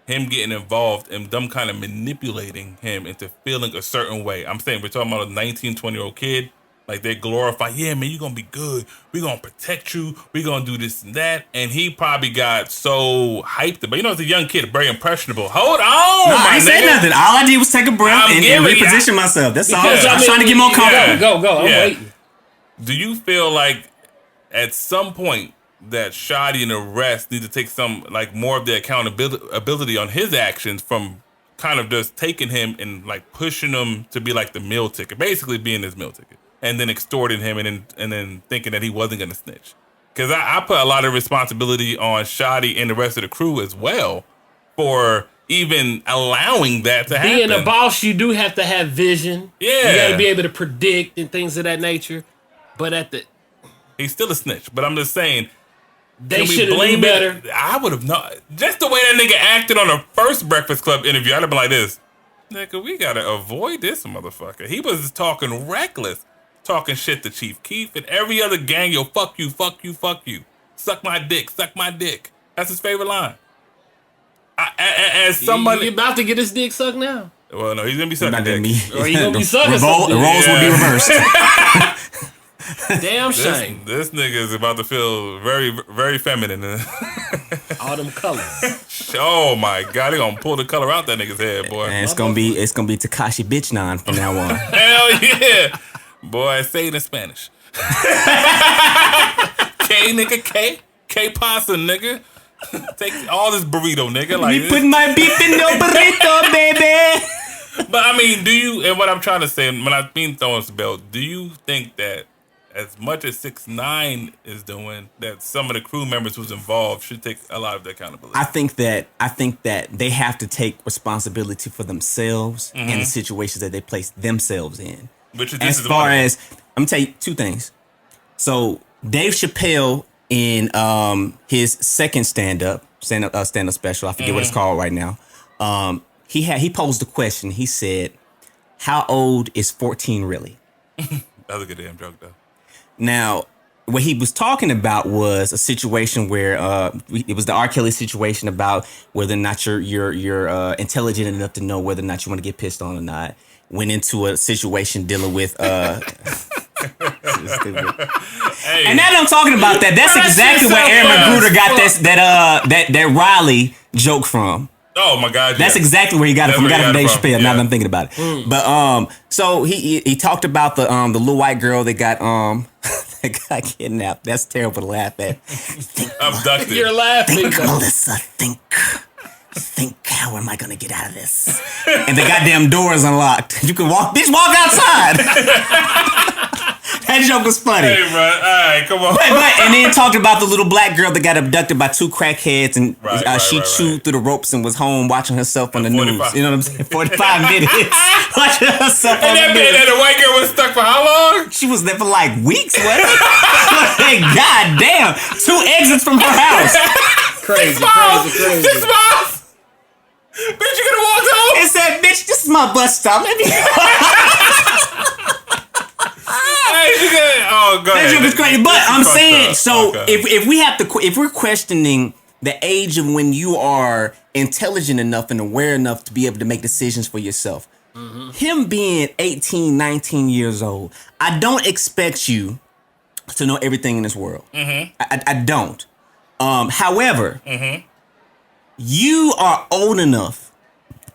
Him getting involved and them kind of manipulating him into feeling a certain way. I'm saying we're talking about a 19, 20-year-old kid. Like they glorify, yeah, man, you're going to be good. We're going to protect you. We're going to do this and that. And he probably got so hyped. But you know, as a young kid, very impressionable. Hold on, No, I ain't say nothing. All I did was take a breath and reposition myself. That's all. Because, I was trying to get more comfortable. Go. I'm waiting. Do you feel like at some point that Shotty and the rest need to take some, like, more of the accountability on his actions from kind of just taking him and, like, pushing him to be like the meal ticket, basically being his meal ticket, and then extorting him and then thinking that he wasn't going to snitch? Because I put a lot of responsibility on Shotty and the rest of the crew as well for even allowing that to happen. Being a boss, you do have to have vision. Yeah. You got to be able to predict and things of that nature. But he's still a snitch, but I'm just saying, they should have known better. I would have not. Just the way that nigga acted on the first Breakfast Club interview, I'd have been like this. Nigga, we gotta avoid this motherfucker. He was talking reckless, talking shit to Chief Keef and every other gang. Yo, fuck you, fuck you, fuck you. Suck my dick, suck my dick. That's his favorite line. As somebody, You about to get his dick sucked now. well, no, he's gonna be sucking dick. Or you gonna be sucking The something. roles will be reversed. Damn shame. This nigga is about to feel very, very feminine. All them colors. Oh my god, they gonna pull the color out that nigga's head, boy. And it's gonna be Tekashi bitch 9 from now on. Hell yeah. Boy, say it in Spanish. K nigga, K pasta nigga. Take all this burrito, nigga. Like Me put my beef in your burrito, baby. But I mean, do you, and what I'm trying to say, when I mean throwing some belt, do you think that as much as 6ix9ine is doing, that some of the crew members who's involved should take a lot of the accountability? I think that they have to take responsibility for themselves and the situations that they place themselves in. Which is as far as, I'm gonna tell you two things. So Dave Chappelle in his second stand-up special, I forget what it's called right now. He posed a question. He said, "How old is 14 really?" That was a good damn joke, though. Now, what he was talking about was a situation where it was the R. Kelly situation about whether or not you're intelligent enough to know whether or not you want to get pissed on or not. Went into a situation dealing with and now that I'm talking about that, that's exactly where Aaron Magruder got that Riley joke from. Oh my God! That's exactly where he got it from. He got it from Dave Chappelle. Yeah. Now that I'm thinking about it, but so he talked about the little white girl that got that got kidnapped. That's terrible to laugh at. Abducted. You're laughing. Think, Melissa. Think. How am I gonna get out of this? And the goddamn door is unlocked. You can walk outside. That joke was funny. Hey, bro. All right, come on. And then talked about the little black girl that got abducted by 2 crackheads and she chewed through the ropes and was home watching herself on the 45. News. You know what I'm saying? 45 minutes watching herself on the news. And the white girl was stuck for how long? She was there for like weeks, wasn't it? God damn. 2 exits from her house. Crazy. 6 miles. 6 miles. Bitch, you gonna walk home? It said, bitch, this is my bus stop. Oh, go ahead. That joke is crazy. But I'm saying, so if we're questioning the age of when you are intelligent enough and aware enough to be able to make decisions for yourself, him being 18, 19 years old, I don't expect you to know everything in this world. I don't. However, you are old enough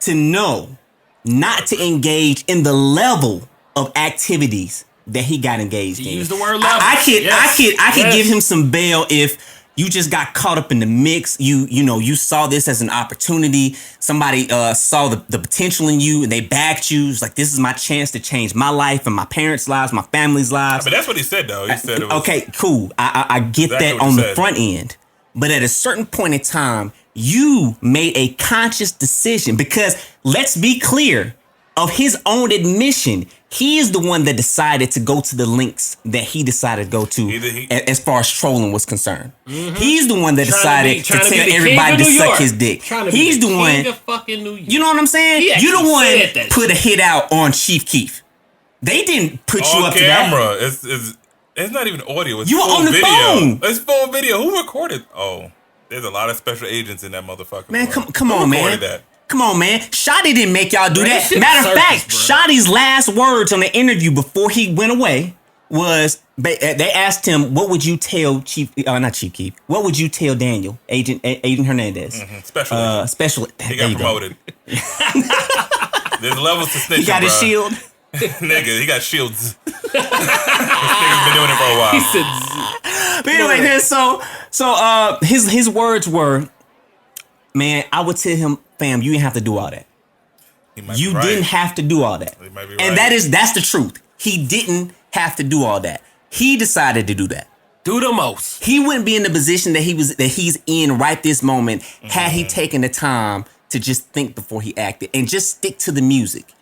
to know not to engage in the level of activities that he got engaged in. Use the word level. I could give him some bail if you just got caught up in the mix. You saw this as an opportunity. Somebody saw the potential in you and they backed you. It's like, this is my chance to change my life and my parents' lives, my family's lives. But that's what he said, though. He said it was, okay, cool. I get that on the front end. But at a certain point in time, you made a conscious decision because, let's be clear, of his own admission, he is the one that decided to go to the links that he decided to go to as far as trolling was concerned. He's the one that decided to tell everybody to suck his dick. He's the one. Fucking New York. You know what I'm saying? You the one put a hit out on Chief Keef. They didn't put you up camera. to that. It's not even audio. It's you were full on the video. phone. It's full video. Who recorded? Oh, there's a lot of special agents in that motherfucker. Man, come on, man. That? Come on, man. Shotty didn't make y'all do that. Matter of fact, Shotty's last words on the interview before he went away was, they asked him, what would you tell not Chief Keef, what would you tell Daniel, Agent Hernandez? Special. He got promoted. There's levels to snitching, He got his shield. Nigga, he got shields. This nigga's been doing it for a while. He said, but anyway, then so his words were, man, I would tell him, fam, you didn't have to do all that. You didn't have to do all that. And that's the truth. He didn't have to do all that. He decided to do that. Do the most. He wouldn't be in the position that he's in right this moment had he taken the time to just think before he acted and just stick to the music.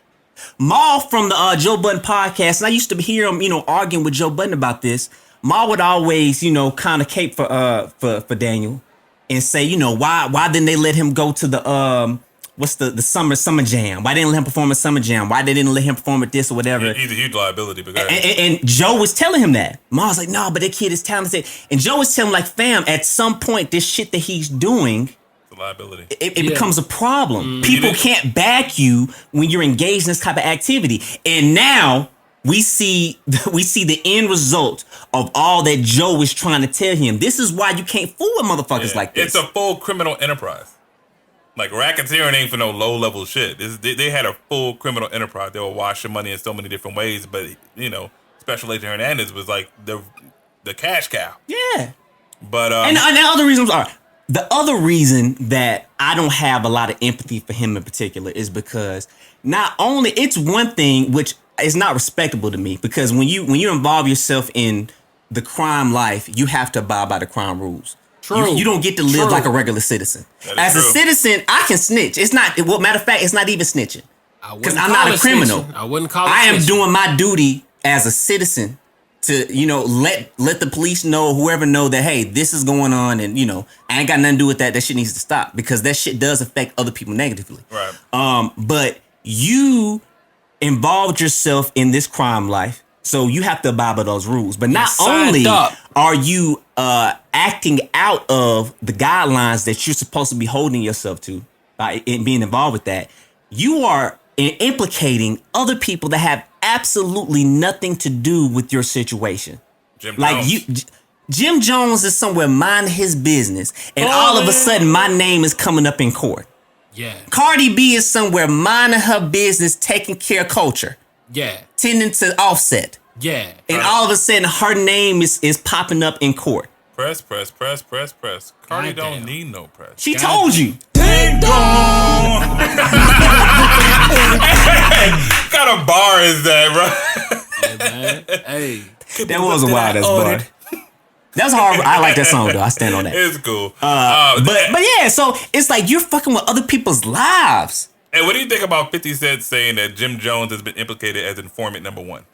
Maul from the Joe Budden podcast, and I used to hear him, arguing with Joe Budden about this. Maul would always, kind of cape for Daniel and say, why didn't they let him go to the what's the summer jam? Why didn't they let him perform at summer jam? Why they didn't let him perform at this or whatever? He's a huge liability. And Joe was telling him that. Maul's like, no, but that kid is talented. And Joe was telling him, like, fam, at some point, this shit that he's doing, liability. It becomes a problem. People can't back you when you're engaged in this type of activity. And now we see the end result of all that Joe is trying to tell him. This is why you can't fool with motherfuckers like this. It's a full criminal enterprise. Like, racketeering ain't for no low-level shit. They had a full criminal enterprise. They were washing money in so many different ways. But, Special Agent Hernandez was like the cash cow. Yeah. But and the other reasons are... The other reason that I don't have a lot of empathy for him in particular is because not only it's one thing which is not respectable to me, because when you involve yourself in the crime life, you have to abide by the crime rules. True. You don't get to live like a regular citizen. As a citizen, I can snitch. It's not. Well, matter of fact, it's not even snitching because I'm not a criminal. I wouldn't call it. I am doing my duty as a citizen to, let the police know, whoever know that, hey, this is going on, and, I ain't got nothing to do with that. That shit needs to stop because that shit does affect other people negatively. Right. But you involved yourself in this crime life, so you have to abide by those rules. But not only are you acting out of the guidelines that you're supposed to be holding yourself to by being involved with that, you are implicating other people that have absolutely nothing to do with your situation. Jim Jones is somewhere minding his business, and all of a sudden my name is coming up in court. Yeah. Cardi B is somewhere minding her business, taking care of culture. Yeah. Tending to Offset. Yeah. And all of a sudden her name is popping up in court. Press. Cardi don't need no press. She told you. Ding dong. What kind of bar is that, bro? man. Hey, That was a wild ass bar. That's hard. I like that song though. I stand on that. It's cool. But yeah, so it's like you're fucking with other people's lives. And what do you think about 50 Cent saying that Jim Jones has been implicated as informant number one?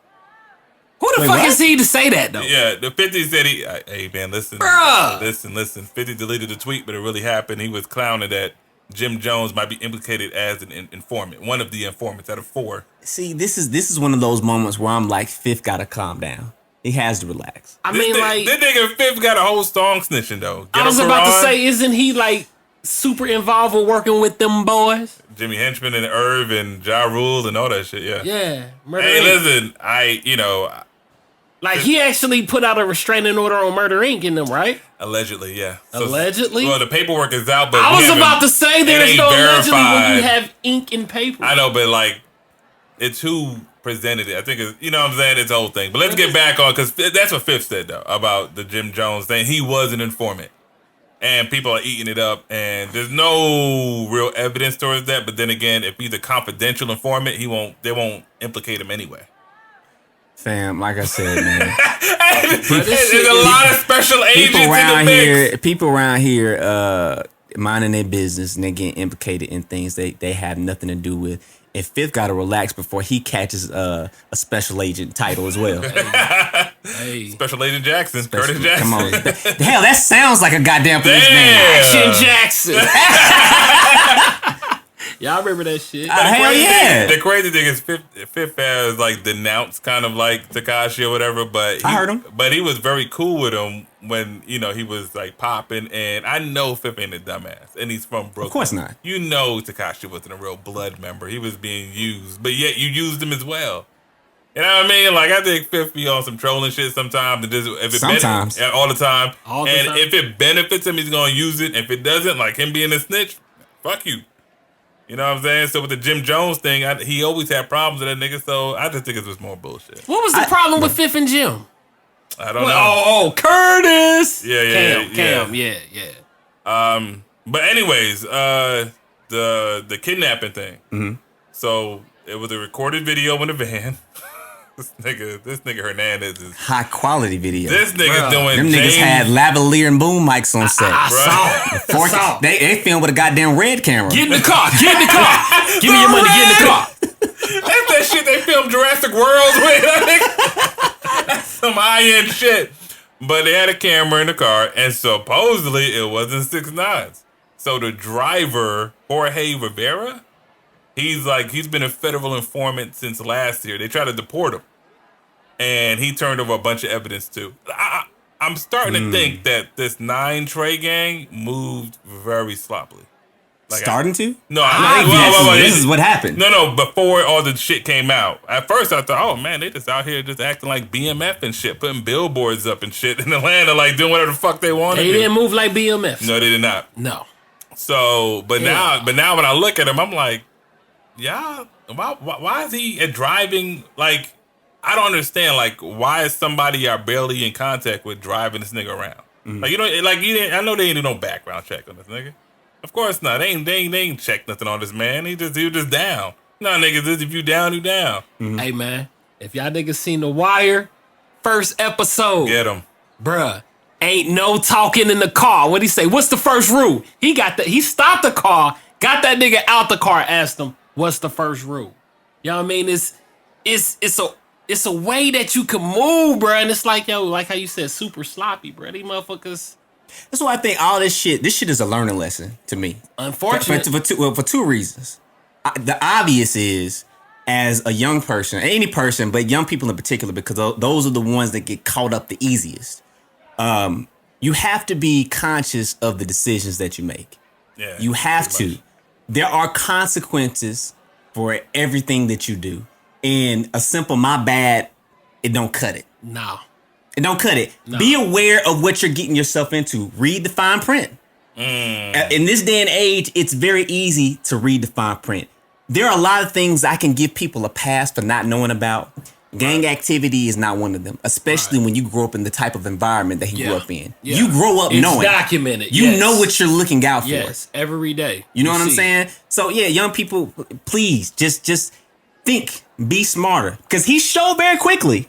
who the fuck is he to say that though? Yeah, the 50 said hey man, listen. Bruh. Listen. 50 deleted the tweet, but it really happened. He was clowning that Jim Jones might be implicated as an informant, one of the informants out of 4. See, this is one of those moments where I'm like, Fifth gotta calm down. He has to relax. I mean, like, this nigga Fifth got a whole song snitching though. I was about to say, isn't he like super involved with working with them boys? Jimmy Henchman and Irv and Ja Rule and all that shit. Yeah. Yeah. Murder Hey, Inc. listen, Like, he actually put out a restraining order on Murder Inc. in them, right? allegedly, yeah. Allegedly? Well, the paperwork is out, but I was about to say there's ain't no allegedly when verified. you have ink and paper. I know, but like, it's who presented it. I think it's, you know what I'm saying? It's the whole thing. But let's get back on, because that's what Fifth said, though, about the Jim Jones thing. He was an informant. And people are eating it up, and there's no real evidence towards that. But then again, if he's a confidential informant, they won't implicate him anyway. Fam, like I said, man. There's a lot of special agents in the mix. People around here minding their business and they getting implicated in things they have nothing to do with. And Fifth got to relax before he catches a special agent title as well. Hey. Special Agent Jackson, Curtis Jackson. Come on. Hell, that sounds like a goddamn policeman. Action Jackson. Y'all remember that shit? Hell yeah. The crazy thing is Fifth has like denounced kind of like Tekashi or whatever, but I heard him. But he was very cool with him when, he was like popping, and I know Fifth ain't a dumbass, and he's from Brooklyn. Of course not. You know Tekashi wasn't a real blood member. He was being used, but yet you used him as well. You know what I mean? Like, I think Fifth be on some trolling shit sometimes. And Sometimes. All the time. All the and time. if it benefits him, he's going to use it. If it doesn't, like him being a snitch, fuck you. You know what I'm saying? So with the Jim Jones thing, he always had problems with that nigga, so I just think it was more bullshit. What was the problem with Fifth and Jim? I don't know. Curtis. Yeah. Cam, yeah. But anyways, the kidnapping thing. Mm-hmm. So it was a recorded video in a van. This nigga Hernandez is High quality video. This nigga doing Them niggas had lavalier and boom mics on set. I saw. They filmed with a goddamn red camera. Get in the car. Give me your money. Get in the car. That's that shit they filmed Jurassic World with. That's some high-end shit. But they had a camera in the car, and supposedly it wasn't 6ix9ine. So the driver, Jorge Rivera, he's been a federal informant since last year. They tried to deport him. And he turned over a bunch of evidence too. I'm starting to think that this 9 Trey gang moved very sloppily. Starting to? No, this is what happened. No, before all the shit came out. At first I thought, oh man, they just out here just acting like BMF and shit, putting billboards up and shit in Atlanta, like doing whatever the fuck they wanted. They didn't move like BMF. No, they did not. No. So, now when I look at him, I'm like, yeah, why is he driving, like, I don't understand, like, why is somebody y'all barely in contact with driving this nigga around? Mm-hmm. Like, I know they ain't do no background check on this nigga. Of course not. They ain't checked nothing on this man. He was just down. Nah, niggas, if you down, you down. Mm-hmm. Hey, man, if y'all niggas seen The Wire, first episode. Get him. Bruh, ain't no talking in the car. What'd he say? What's the first rule? He stopped the car, got that nigga out the car, asked him, what's the first rule? You know what I mean? It's a way that you can move, bruh. And it's like, like how you said, super sloppy, bruh. These motherfuckers. That's why I think all this shit is a learning lesson to me. Unfortunately. For two reasons. The obvious is, as a young person, any person, but young people in particular, because those are the ones that get caught up the easiest. You have to be conscious of the decisions that you make. Yeah, you have to. Much. There are consequences for everything that you do. And a simple my bad, it don't cut it. No. It don't cut it. No. Be aware of what you're getting yourself into. Read the fine print. In this day and age, it's very easy to read the fine print. There are a lot of things I can give people a pass for not knowing about. Gang activity is not one of them, especially when you grow up in the type of environment that he grew up in. Yeah. You grow up knowing. It's documented. You know what you're looking out for. Yes, every day. You know what I'm saying? So yeah, young people, please just think, be smarter. Because he showed very quickly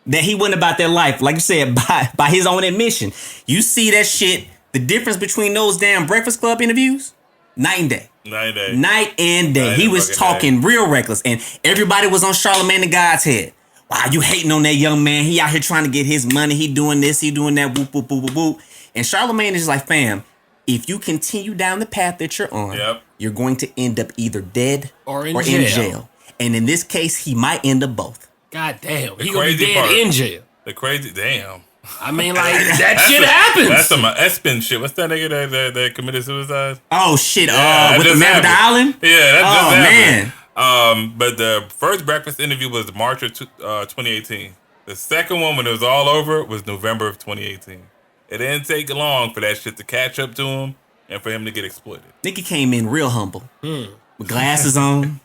that he went about their life, like you said, by his own admission. You see that shit, the difference between those damn Breakfast Club interviews, night and day. Night and day. He was talking real reckless, and everybody was on Charlamagne the God's head. Wow, you hating on that young man. He out here trying to get his money. He doing this, he doing that, whoop, whoop, whoop, whoop, whoop. And Charlamagne is like, fam, if you continue down the path that you're on, you're going to end up either dead or in jail. And in this case, he might end up both. God damn. He gonna be dead in jail. The crazy, damn. I mean, like, that shit happens. That's some S.N.I.T.C.H shit. What's that nigga that committed suicide? Oh, shit. With the man with the island? Yeah, that just happened. Man. But the first breakfast interview was March of 2018. The second one, when it was all over, was November of 2018. It didn't take long for that shit to catch up to him and for him to get exploited. Nigga came in real humble. With glasses on.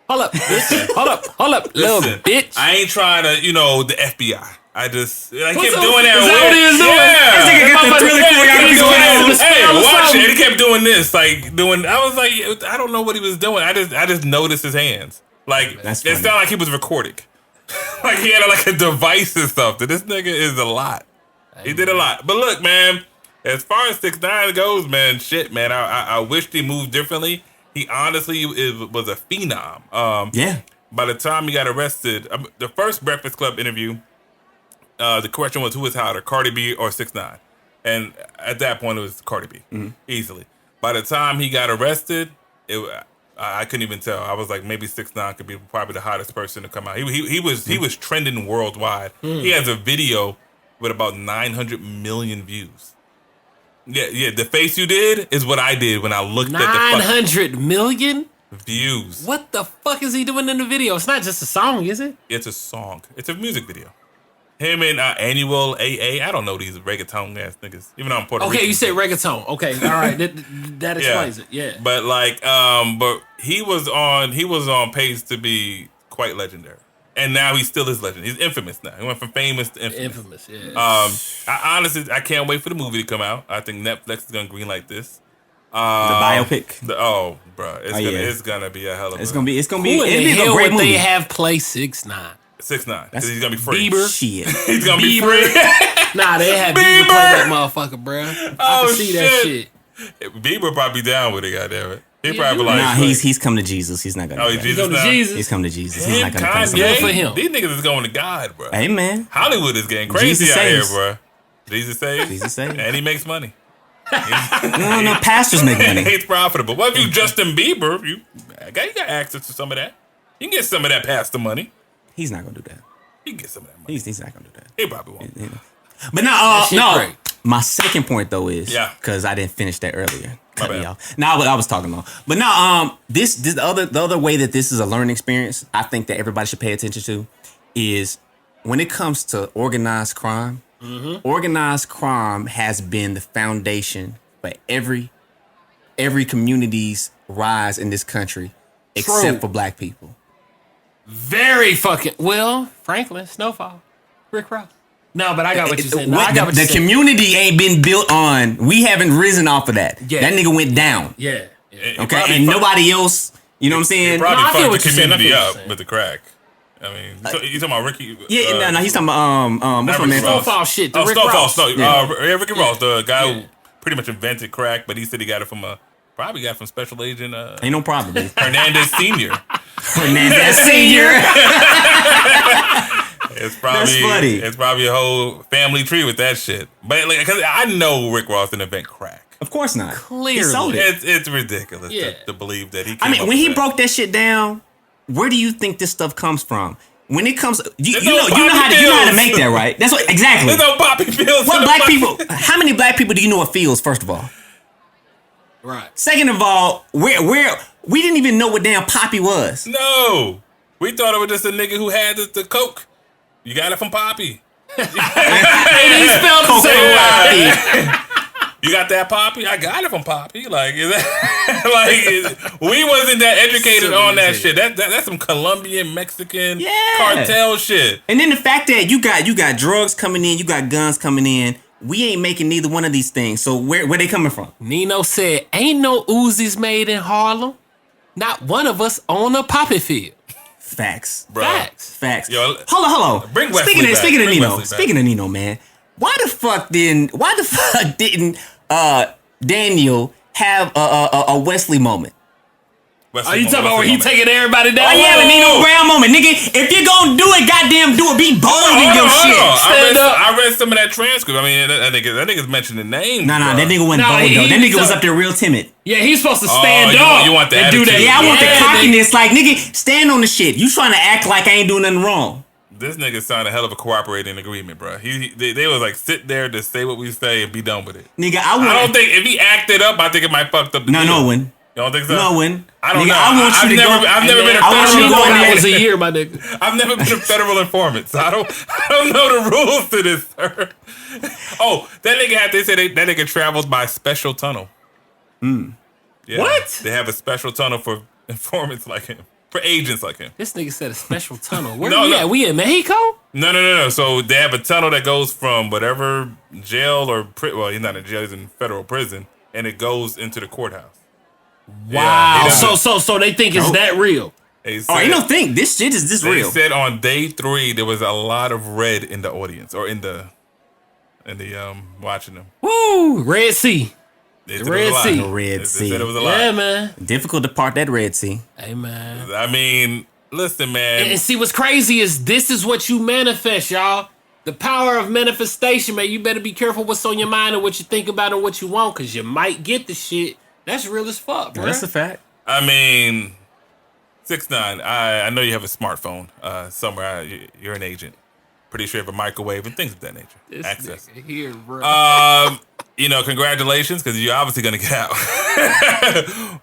Hold up, bitch. Hold up, little bitch. I ain't trying to, the FBI. I kept doing that. Is that what he was doing? Yeah. This nigga got the really cool. Hey, watch it. He kept doing this, I was like, I don't know what he was doing. I just noticed his hands. Like, it sounded like he was recording. Like he had like a device and stuff. This nigga is a lot. He did a lot. But look, man, as far as 6ix9ine goes, man, shit, man, I wished he moved differently. He honestly was a phenom. Yeah. By the time he got arrested, the first Breakfast Club interview, the question was who was hotter, Cardi B or 6ix9ine? And at that point, it was Cardi B, easily. By the time he got arrested, I couldn't even tell. I was like, maybe 6ix9ine could be probably the hottest person to come out. He was trending worldwide. He has a video with about 900 million views. Yeah. The face you did is what I did when I looked at the 900 million views. What the fuck is he doing in the video? It's not just a song, is it? It's a song. It's a music video. Him and Annual AA. I don't know these reggaeton ass niggas. Even though I'm Puerto Rican. Okay, you said reggaeton. Okay, all right. That explains it. Yeah. But but he was on pace to be quite legendary. And now he still is legend. He's infamous now. He went from famous to infamous. Yeah. I honestly can't wait for the movie to come out. I think Netflix is gonna greenlight this. The biopic. Bro, it's gonna be a hell of a. It's gonna be. Who in the hell would they have play 6ix9ine? 6ix9ine, because he's gonna be free. Bieber. Shit. He's gonna be free. Nah, they have Bieber play that motherfucker, bro. I can see that shit. Bieber probably down with it, goddammit. He probably like. Nah, he's come to Jesus. He's not gonna. Oh, he's come to Jesus. He's come to Jesus. He's not gonna Kanye, play for him. These niggas is going to God, bro. Hey man, Hollywood is getting crazy Jesus out saves. here, bro. Jesus saves. Jesus saves. And he makes money. No, pastors make money. He's profitable. What if you Justin Bieber? You got access to some of that. You can get some of that pastor money. He's not gonna do that. He can get some of that money. He's not gonna do that. He probably won't. But no. Great. My second point though is because I didn't finish that earlier. Cut me off. No, I was talking about. But no, the other way that this is a learning experience, I think that everybody should pay attention to, is when it comes to organized crime. Organized crime has been the foundation for every community's rise in this country, except for black people. Very fucking Franklin, Snowfall, Rick Ross. No, but I got what you said. No, I got what you the said. community ain't been built on. We haven't risen off of that. Yeah. That nigga went down. Yeah. Okay, and nobody else. You know what I'm saying? He probably fucked the community up saying. with the crack. I mean, you talking about Ricky? Yeah, no, he's talking about what's my man? Snowfall shit. Rick Ross. Ricky Ross, the guy who pretty much invented crack, but he said he got it from probably got it from Special Agent ain't no problem. Hernandez Senior. Hernandez Senior. It's probably That's funny. It's probably a whole family tree with that shit. But because I know Rick Ross didn't invent crack. Of course not. Clearly. He sold it. It's ridiculous to believe that he. When he broke that shit down, where do you think this stuff comes from? When it comes, you know how to make that, right? That's what exactly. There's no poppy pills. What black people? How many black people do you know it feels? First of all, right. Second of all, where we didn't even know what damn poppy was. No, we thought it was just a nigga who had the coke. You got it from Poppy. He spelled the same way. You got that Poppy? I got it from Poppy. Like, is that, we wasn't that educated on that shit. That's some Colombian, Mexican cartel shit. And then the fact that you got drugs coming in, you got guns coming in. We ain't making neither one of these things. So where they coming from? Nino said, "Ain't no Uzis made in Harlem. Not one of us on a poppy field." Facts. Bro. Facts. Yo, hold on. Bring Wesley Speaking back. of Bring Nino, Wesley back. speaking of Nino, man, why the fuck didn't Daniel have a Wesley moment? Wesley Are you talking moment, about where he Wesley taking everybody down? Oh yeah, the Nino Brown moment, nigga. If you're gonna do it, goddamn do it. Be bold in your Hold shit. on. Stand up. I read some of that transcript. I mean, that nigga's mentioning names. Nah, bro. that nigga wasn't Nah, bold he- though. That he nigga was told- up there real timid. Yeah, he's supposed to stand you up. want the and do that. attitude. Yeah, I want the Yeah, cockiness. Like, nigga, stand on the shit. You trying to act like I ain't doing nothing wrong. This nigga signed a hell of a cooperating agreement, bro. They was like, sit there, just say what we say, and be done with it. Nigga, I don't want. think if he acted up, I think it might fucked up the No, deal. no, win. You don't think so? No, win. I don't Nigga, know. I want you to go. I've never been a I want you to federal go in that there. was a year, my nigga. I've never been a federal informant, so I don't know the rules to this, sir. Oh, that nigga they said that nigga travels by special tunnel. Yeah, What? They have a special tunnel for informants like him, for agents like him. This nigga said a special tunnel. Where No, we no. at? We in Mexico? No. So they have a tunnel that goes from whatever jail or well, he's not in jail, he's in federal prison, and it goes into the courthouse. Wow. he doesn't- So they think it's that real. They Oh, said- you don't think this shit is this They real? said on day 3 there was a lot of red in the audience or in the watching them. Woo! Red Sea. They The said it was Red a lot. Sea. The Red They Sea. said it was a lot. Yeah, man. Difficult to part that Red Sea. Hey, man. I mean, listen, man. And see, what's crazy is this is what you manifest, y'all. The power of manifestation, man. You better be careful what's on your mind and what you think about and what you want, because you might get the shit. That's real as fuck, bro. That's a fact. I mean, 6ix9ine. I know you have a smartphone somewhere. You're an agent. Pretty sure you have a microwave and things of that nature. This Access. nigga here, bro. Congratulations, because you're obviously gonna get out.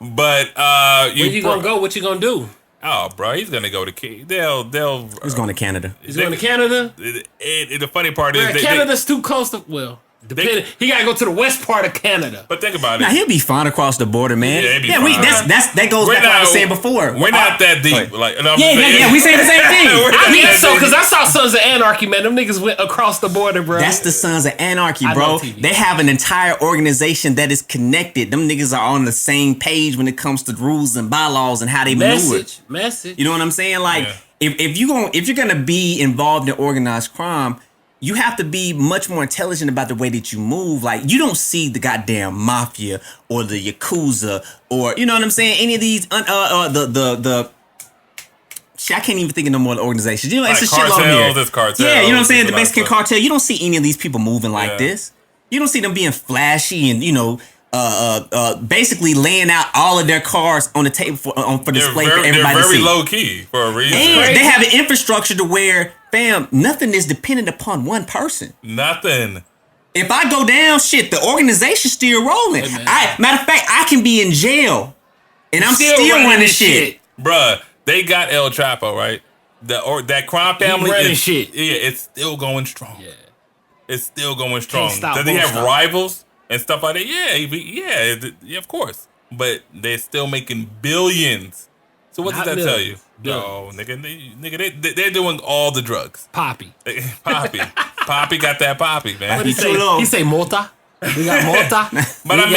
But Where you gonna go? What you gonna do? Oh, bro, he's gonna go to They'll. He's going to Canada. He's going to Canada? The funny part Bro, is Canada's too close to, well, depending. He gotta go to the west part of Canada. But think about it. Nah, he'll be fine across the border, man. Yeah, he'll be We fine. that goes back to what I was saying before. We're not that deep. Like, no, I'm Yeah, saying- we say the same thing. We're not I guess that so, because deep. I saw Sons of Anarchy, man. Them niggas went across the border, bro. That's the Sons of Anarchy, I bro. know TV. They have an entire organization that is connected. Them niggas are on the same page when it comes to rules and bylaws and how they maneuver. Message. You know what I'm saying? Like, if you're gonna be involved in organized crime, you have to be much more intelligent about the way that you move. Like, you don't see the goddamn mafia or the Yakuza or, you know what I'm saying? Any of these the shit, I can't even think of no more organizations. You know, it's Like a shitload cartels, here. it's cartels, Yeah, you know what I'm saying? it's The a lot of Mexican stuff. cartel. You don't see any of these people moving like Yeah. this. You don't see them being flashy and, basically laying out all of their cards on the table for display for everybody They're to very see. low key for a reason. And they have an infrastructure to where, fam, nothing is dependent upon one person. Nothing. If I go down, shit, the organization's still rolling. Hey, man. Matter of fact, I can be in jail and I'm still running this shit. Bruh, they got El Chapo, right? That crime family running is shit. Yeah, it's still going strong. Yeah. It's still going strong. stop, Does he won't have stop. rivals and stuff like that? Yeah, of course. But they're still making billions. So what Not does that tell you? millions. No, nigga, they're doing all the drugs. Poppy. Poppy got that poppy, man. What he say? Chulo. He say Mota. We got Mota. But We I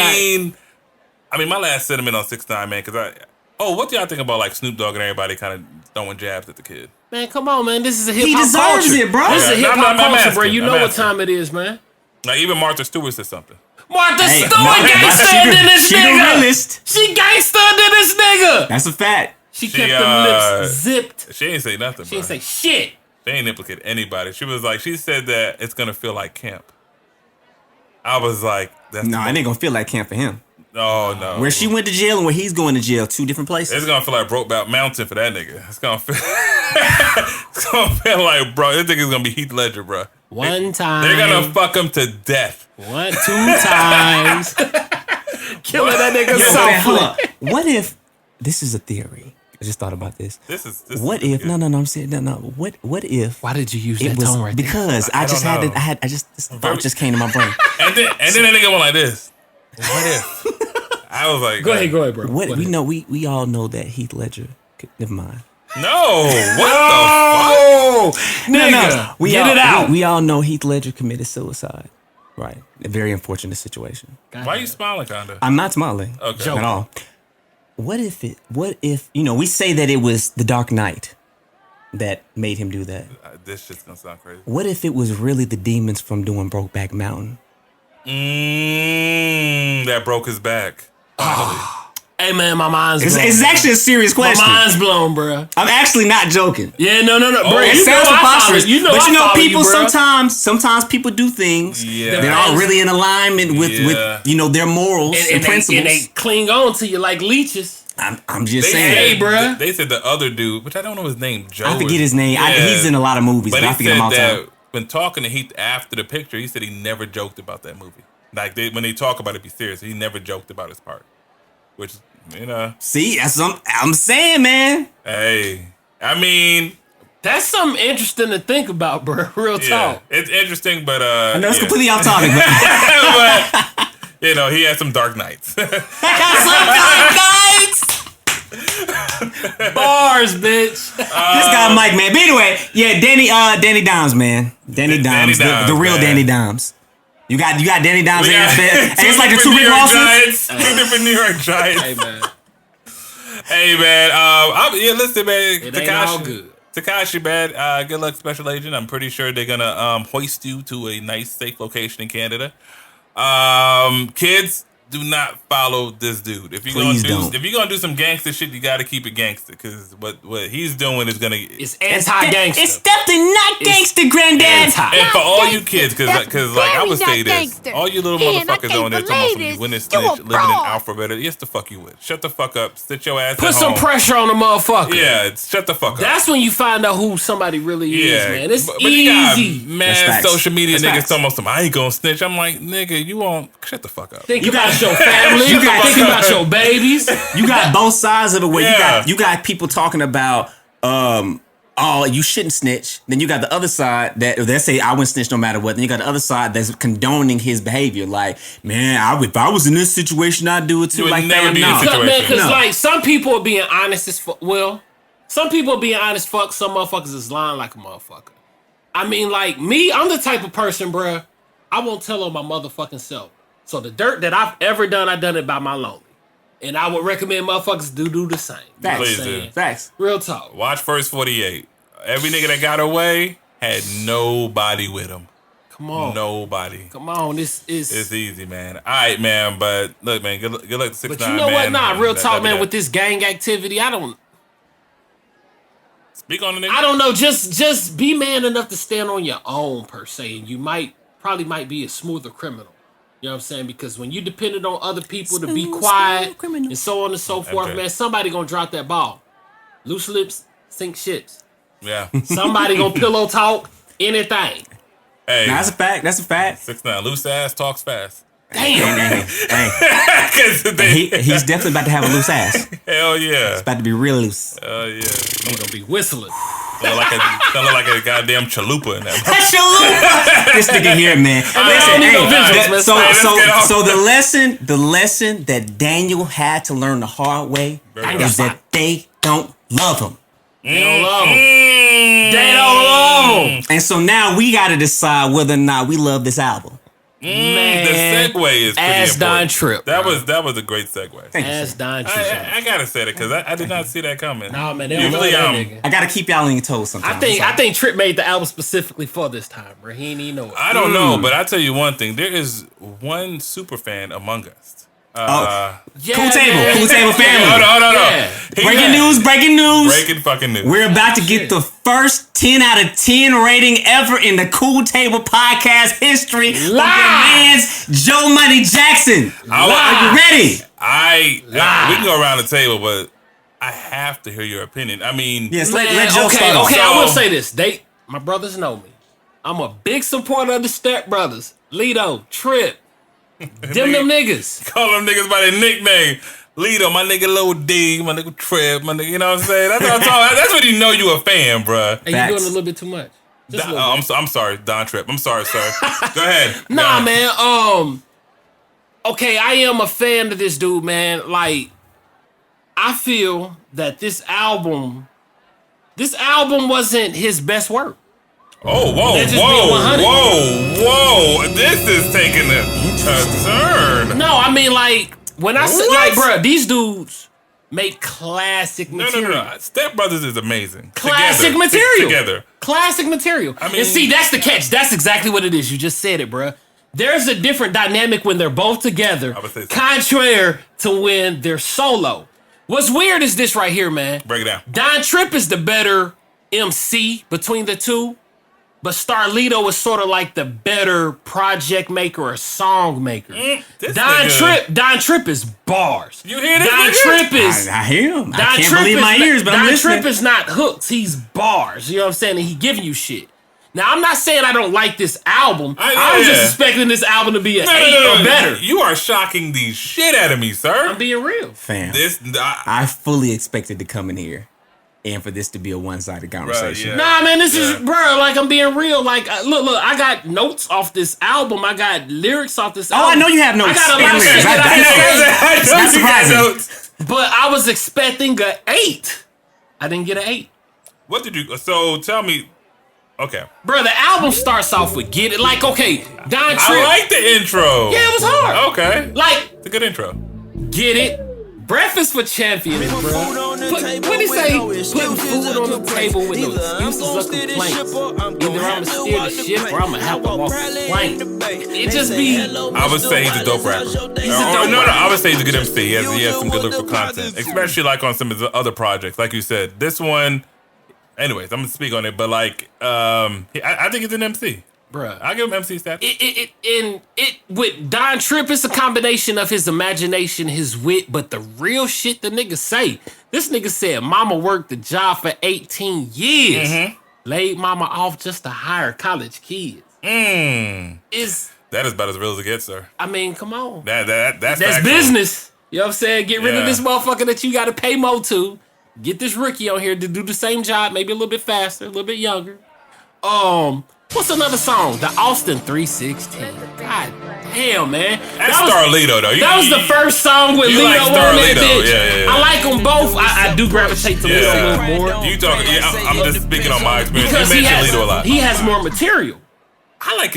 got- mean, my last sentiment on 6ix9ine, man, because what y'all think about like Snoop Dogg and everybody kind of throwing jabs at the kid? man, come on, man. This is a hip He hop deserves culture. it, bro. This is a Okay, hip I'm hop culture, asking, bro. You I'm know what asking. time it is, man. Like even Martha Stewart said something. Martha Hey, Stewart Martha- gangsta than this she the nigga. realest. She gangsta than this nigga. That's a fact. She She, kept them lips zipped. She ain't say nothing. She didn't say shit. They ain't implicate anybody. She said that it's gonna feel like camp. I was like, that's No, it ain't gonna feel like camp for him. Oh no. Where she went to jail and where he's going to jail, two different places. It's gonna feel like Brokeback Mountain for that nigga. It's gonna feel. It's gonna feel like, bro. This nigga's gonna be Heath Ledger, bro. One time. They're gonna fuck him to death. 2 times. Killing that nigga Man, hold softly. up. What if this is a theory? I just thought about this. This What is if? No. I'm saying no. What if? Why did you use It that was tone right there? because I just don't had know. to. This thought just came to my brain. And then that nigga went like this. What if? I was like, Go ahead, bro. What Go we ahead. know, we all know that Heath Ledger. Never mind. No. What Oh, nigga. We Get all, it out. We all know Heath Ledger committed suicide. Right. A very unfortunate situation. the fuck? Why you smiling, kinda? I'm not smiling Okay. at all. What if we say that it was The Dark Knight that made him do that? This shit's gonna sound crazy. What if it was really the demons from doing Brokeback Mountain? That broke his back. Hey man, my mind's blown. It's actually a serious question. My mind's blown, bro. I'm actually not joking. Yeah, no, bro. It You sounds know I preposterous, follow- you know but you I know, follow people you, bro. sometimes people do things Yeah. that aren't really in alignment with Yeah. their morals and principles. and they cling on to you like leeches. I'm just saying. Hey, bruh. They said the other dude, which I don't know his name, Joe. I forget his name. Yeah. He's in a lot of movies, but I he forget him all the said time. that when talking to Heath after the picture, he said he never joked about that movie. Like when they talk about it, be serious. He never joked about his part, which See, that's what I'm saying, man. Hey, I mean, That's something interesting to think about, bro. Real talk. it's interesting, but I know it's completely off topic, but but he had some dark nights. Bars, bitch. This guy Mike, man. But anyway, yeah, Danny Dimes, man. Danny Dimes, the real man. Danny Dimes. You got Danny Dimes We got and it's like the two two Rick different Rosses. Two different New York Giants. Hey, man. Hey man, listen, man. It ain't all good. Tekashi, man. Good luck, Special Agent. I'm pretty sure they're gonna hoist you to a nice, safe location in Canada. Kids, do not follow this dude. If you're gonna do some gangster shit, you gotta keep it gangster, because what he's doing is gonna. It's anti-gangster. It's definitely not gangster, Granddad. And for all you kids, because like I would say this, gangster. all you little Man, I motherfuckers can't on there talking believe about when this. it's You a living in fraud. alphabet. Yes, the fuck you would. Shut the fuck up. Sit your ass Put at some home. pressure on the motherfucker. Yeah, shut the fuck up. That's when you find out who somebody really is, man. It's but you got easy. That's mad facts. social media That's niggas facts. talking about some, I ain't gonna snitch. I'm like, nigga, you won't. Shut the fuck up. Think about your family. Think about your babies. You got both sides of it where Yeah. you got people talking about oh, you shouldn't snitch. Then you got the other side that they say I wouldn't snitch no matter what. Then you got the other side that's condoning his behavior. Like, man, if I was in this situation, I'd do it too. You would like never that. be in No. this situation. Man, because No. like some people are being honest as fuck. Well, some people are being honest fuck. Some motherfuckers is lying like a motherfucker. I mean, like me, I'm the type of person, bruh, I won't tell on my motherfucking self. So the dirt that I've ever done, I've done it by my lonely. And I would recommend motherfuckers do the same. You know what I'm Please saying? do. Facts. Real talk. Watch First 48. Every nigga that got away had nobody with him. Come on. Nobody. Come on. This is. It's easy, man. All right, man. But look, man. Good luck to 6ix9ine. But you know what? Nah, real talk, man. That. With this gang activity, I don't Speak on the nigga. know. Just be man enough to stand on your own per se, and you probably might be a smoother criminal. You know what I'm saying? Because when you depended on other people to be Smooth quiet criminal. and so on and so forth, Okay. man, somebody gonna drop that ball. Loose lips sink ships. Yeah. Somebody gonna pillow talk anything. Hey. Nah, that's a fact. That's a fact. 6ix9ine. Loose ass talks fast. Damn. Hey, 'Cause they- he's definitely about to have a loose ass. hell yeah. About to be real loose. Hell yeah. You gonna be whistling. Sound like a goddamn chalupa in that. That's your loop. This nigga here, man. don't need no visuals, man. so Hey, let's get off. so the lesson that Daniel had to learn the hard way Very is hard. that they don't love him. They don't love him. Mm. They don't love him. And so now we got to decide whether or not we love this album. Man. The segue is pretty Ass Don important. Trip. That bro. was a great segue. Thank you, Ass sir. Don Trip. I gotta say that because I did not see that coming. Nah, man, they don't Usually, love that nigga. I got to keep y'all on your toes sometimes. I think Trip made the album specifically for this time, bro. He ain't even know it. I don't know, but I tell you one thing: there is one super fan among us. Yeah, Cool Table. man. Cool Table family. Hold on. Yeah. Breaking news. Breaking fucking news. We're about to get the first 10 out of 10 rating ever in the Cool Table podcast history. With your man's Joe Money Jackson. Are you ready? we can go around the table, but I have to hear your opinion. I mean, Yes, Man, let Joe start off. okay. I So- will say this. My brothers know me. I'm a big supporter of the Step Brothers. Lido, Trip, them niggas. call them niggas by their nickname. Lito, my nigga Lil D, my nigga Trip, my nigga, you know what I'm saying? That's what I'm talking. That's when you know you a fan, bruh. And you Facts. doing a little bit too much. Just a little bit. I'm sorry, Don Trip. I'm sorry, sir. Go ahead. Nah, Go ahead. man. Okay, I am a fan of this dude, man. Like, I feel that this album wasn't his best work. Oh, whoa, Let's just be 100. whoa. This is taking a turn. No, I mean, like, when I say, What? like, bruh, these dudes, make classic No. material. Step Brothers is amazing. Classic Together. material. Together. Classic material. I mean- and see, that's the catch. That's exactly what it is. You just said it, bruh. There's a different dynamic when they're both together, I would say so. contrary to when they're solo. What's weird is this right here, man. Break it down. Don Tripp is the better MC between the two, but Starlito is sort of like the better project maker or song maker. This Don nigga- Tripp is bars. You hear this Don nigga? Tripp is I hear him. I Don can't Tripp believe is my not- ears, but I'm Don listening. Tripp is not hooks, he's bars. You know what I'm saying? And he giving you shit. Now, I'm not saying I don't like this album. I was just expecting this album to be an 8 or better. You are shocking the shit out of me, sir. I'm being real. Fam, This, I fully expected to come in here and for this to be a one-sided conversation. yeah. Nah, man, this is, bro, like, I'm being real. Like, look, I got notes off this album. I got lyrics off this album. I know you have notes I got a lot and of shit lyrics. that I can say. It's not surprising. But I was expecting an 8. I didn't get an 8. What did you? So tell me. Okay, Bro, the album starts off with Get It. Like, okay, Don Tripp. I like the intro. Yeah, it was hard. Okay, Like, it's a good intro. Get It. Breakfast for Champions, bro. What he say? Putting food on the table with no excuses or complaints. Either I'ma steer the ship or I'ma help him off the plane. It just be. I would say he's a dope rapper. He's a dope No, rapper. I would say he's a good MC. He has some good lyrical content, especially like on some of the other projects. Like you said, this one. Anyways, I'm gonna speak on it, but like, I think it's an MC. Bruh. I give him MC status. It with Don Tripp, it's a combination of his imagination, his wit, but the real shit the nigga say. This nigga said, "Mama worked the job for 18 years, laid mama off just to hire college kids." Is That is about as real as it gets, sir. I mean, come on, That's that's factual. business. You know what I'm saying? Get rid of Yeah. this motherfucker that you got to pay more to. Get this rookie on here to do the same job, maybe a little bit faster, a little bit younger. What's another song? The Austin 316. God damn, man. That's Starlito though. That was the first song with you Lito like on that Starlito. bitch. Yeah. I like them both. I do gravitate to Lito a little more. You talking? Yeah, I'm just speaking on my experience. Because You mentioned Lito a lot. he has more material. I like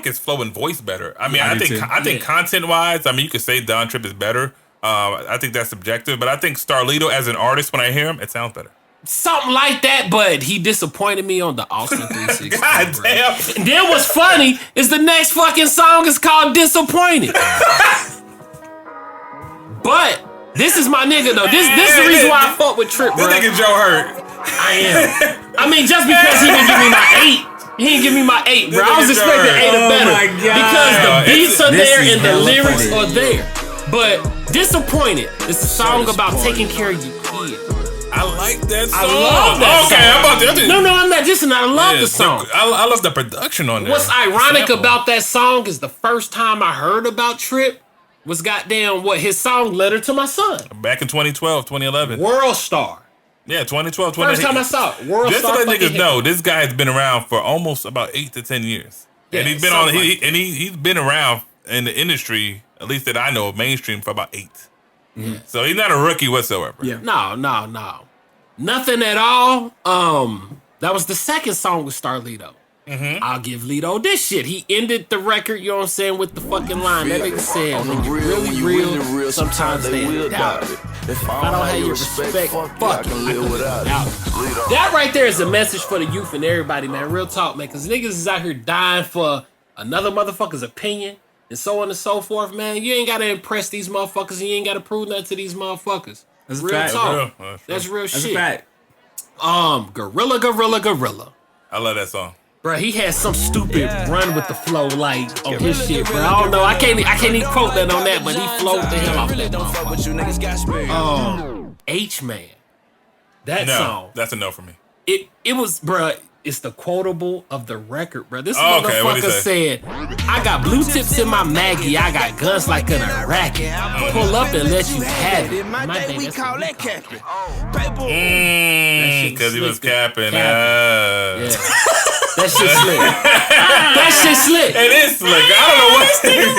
his flow and voice better. I mean, I I do think too. content wise, I mean, you could say Don Tripp is better. I think that's subjective, but I think Starlito as an artist, when I hear him, it sounds better. Something like that, but he disappointed me on the Austin 360. God bro. damn. And then what's funny is the next fucking song is called Disappointed. But this is my nigga though. This is the reason why I fuck with Tripp, bro. This nigga Joe Hurt. I am. I mean, just because he didn't give me my 8. He didn't give me my 8, bro. I was This nigga expecting Joe 8 or Hurt. better. Oh my God. Because the beats are This there is and the hella lyrics funny. are there. But Disappointed is a song about taking care of your kids. I like that song. I love that okay, song. I'm about to. No, I'm not dissing. I love the song. I love the production on there. What's The ironic sample. about that song is the first time I heard about Tripp was goddamn what his song Letter to My Son. Back in 2012, 2011. World Star. Yeah, 2012, First time I saw it. World Just to Star. let fucking niggas hit. know, this guy has been around for almost about 8 to 10 years. Yeah, And he's been on something like that. he's been around in the industry, at least that I know of, mainstream, for about 8. So he's not a rookie whatsoever. Yeah. No. Nothing at all. That was the second song with Starlito. I'll give Lito this shit. He ended the record, you know what I'm saying, with the fucking line. That nigga said, when you really real, sometimes they doubt it. If I don't have your respect, fuck it. I can live without it. That right there is a message for the youth and everybody, man. Real talk, man. Because niggas is out here dying for another motherfucker's opinion and so on and so forth, man. You ain't got to impress these motherfuckers and you ain't got to prove nothing to these motherfuckers. That's a Real fact. talk. Real. That's real That's shit. a fact. Gorilla. I love that song. Bro, he had some stupid run with the flow like on his shit, bro. I don't know. I can't even quote that on that, but he flowed the hell off that motherfucker. H-Man. That No, song. that's a no for me. It was, bro, it's the quotable of the record, bro. This Oh, okay, what'd he motherfucker said, I got blue tips in my Maggie. I got guns like an Iraqi. Pull up and let you have it. My bad, that's what we call it. Because he was slick. capping. Yeah. That shit slick. That shit slick. It is slick. I don't know what.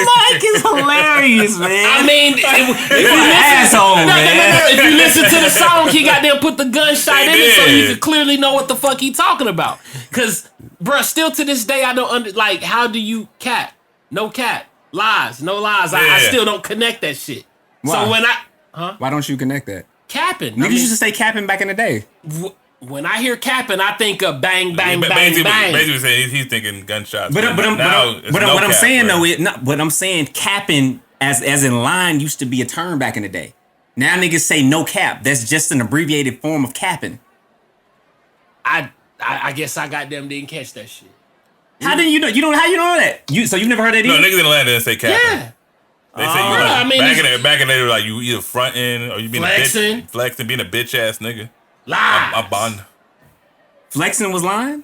Mike is hilarious, man. I mean, if you an listen, asshole, no, man. if you listen to the song, he got them put the gunshot He in it so you did. can clearly know what the fuck he talking about. Cause, bruh, still to this day, I don't like. How do you cap? No cap. Lies. No lies. I Yeah. still don't connect that shit. Why? So when Why don't you connect that? capping. Niggas used to say capping back in the day. When I hear capping, I think of bang, bang, bang, basically, bang. Basically saying he's thinking gunshots. But what I'm saying though, what I'm saying, capping as in line used to be a term back in the day. Now niggas say no cap. That's just an abbreviated form of capping. I guess I goddamn didn't catch that shit. How did you know? How you know that? So you've never heard that? No, either? niggas in Atlanta didn't say capping. Yeah. They say you like, I mean, back in the day, they were like you either fronting or you being flexing. a bitch, flexing, being a bitch ass nigga. Lies. I'm bond. Flexing was lying.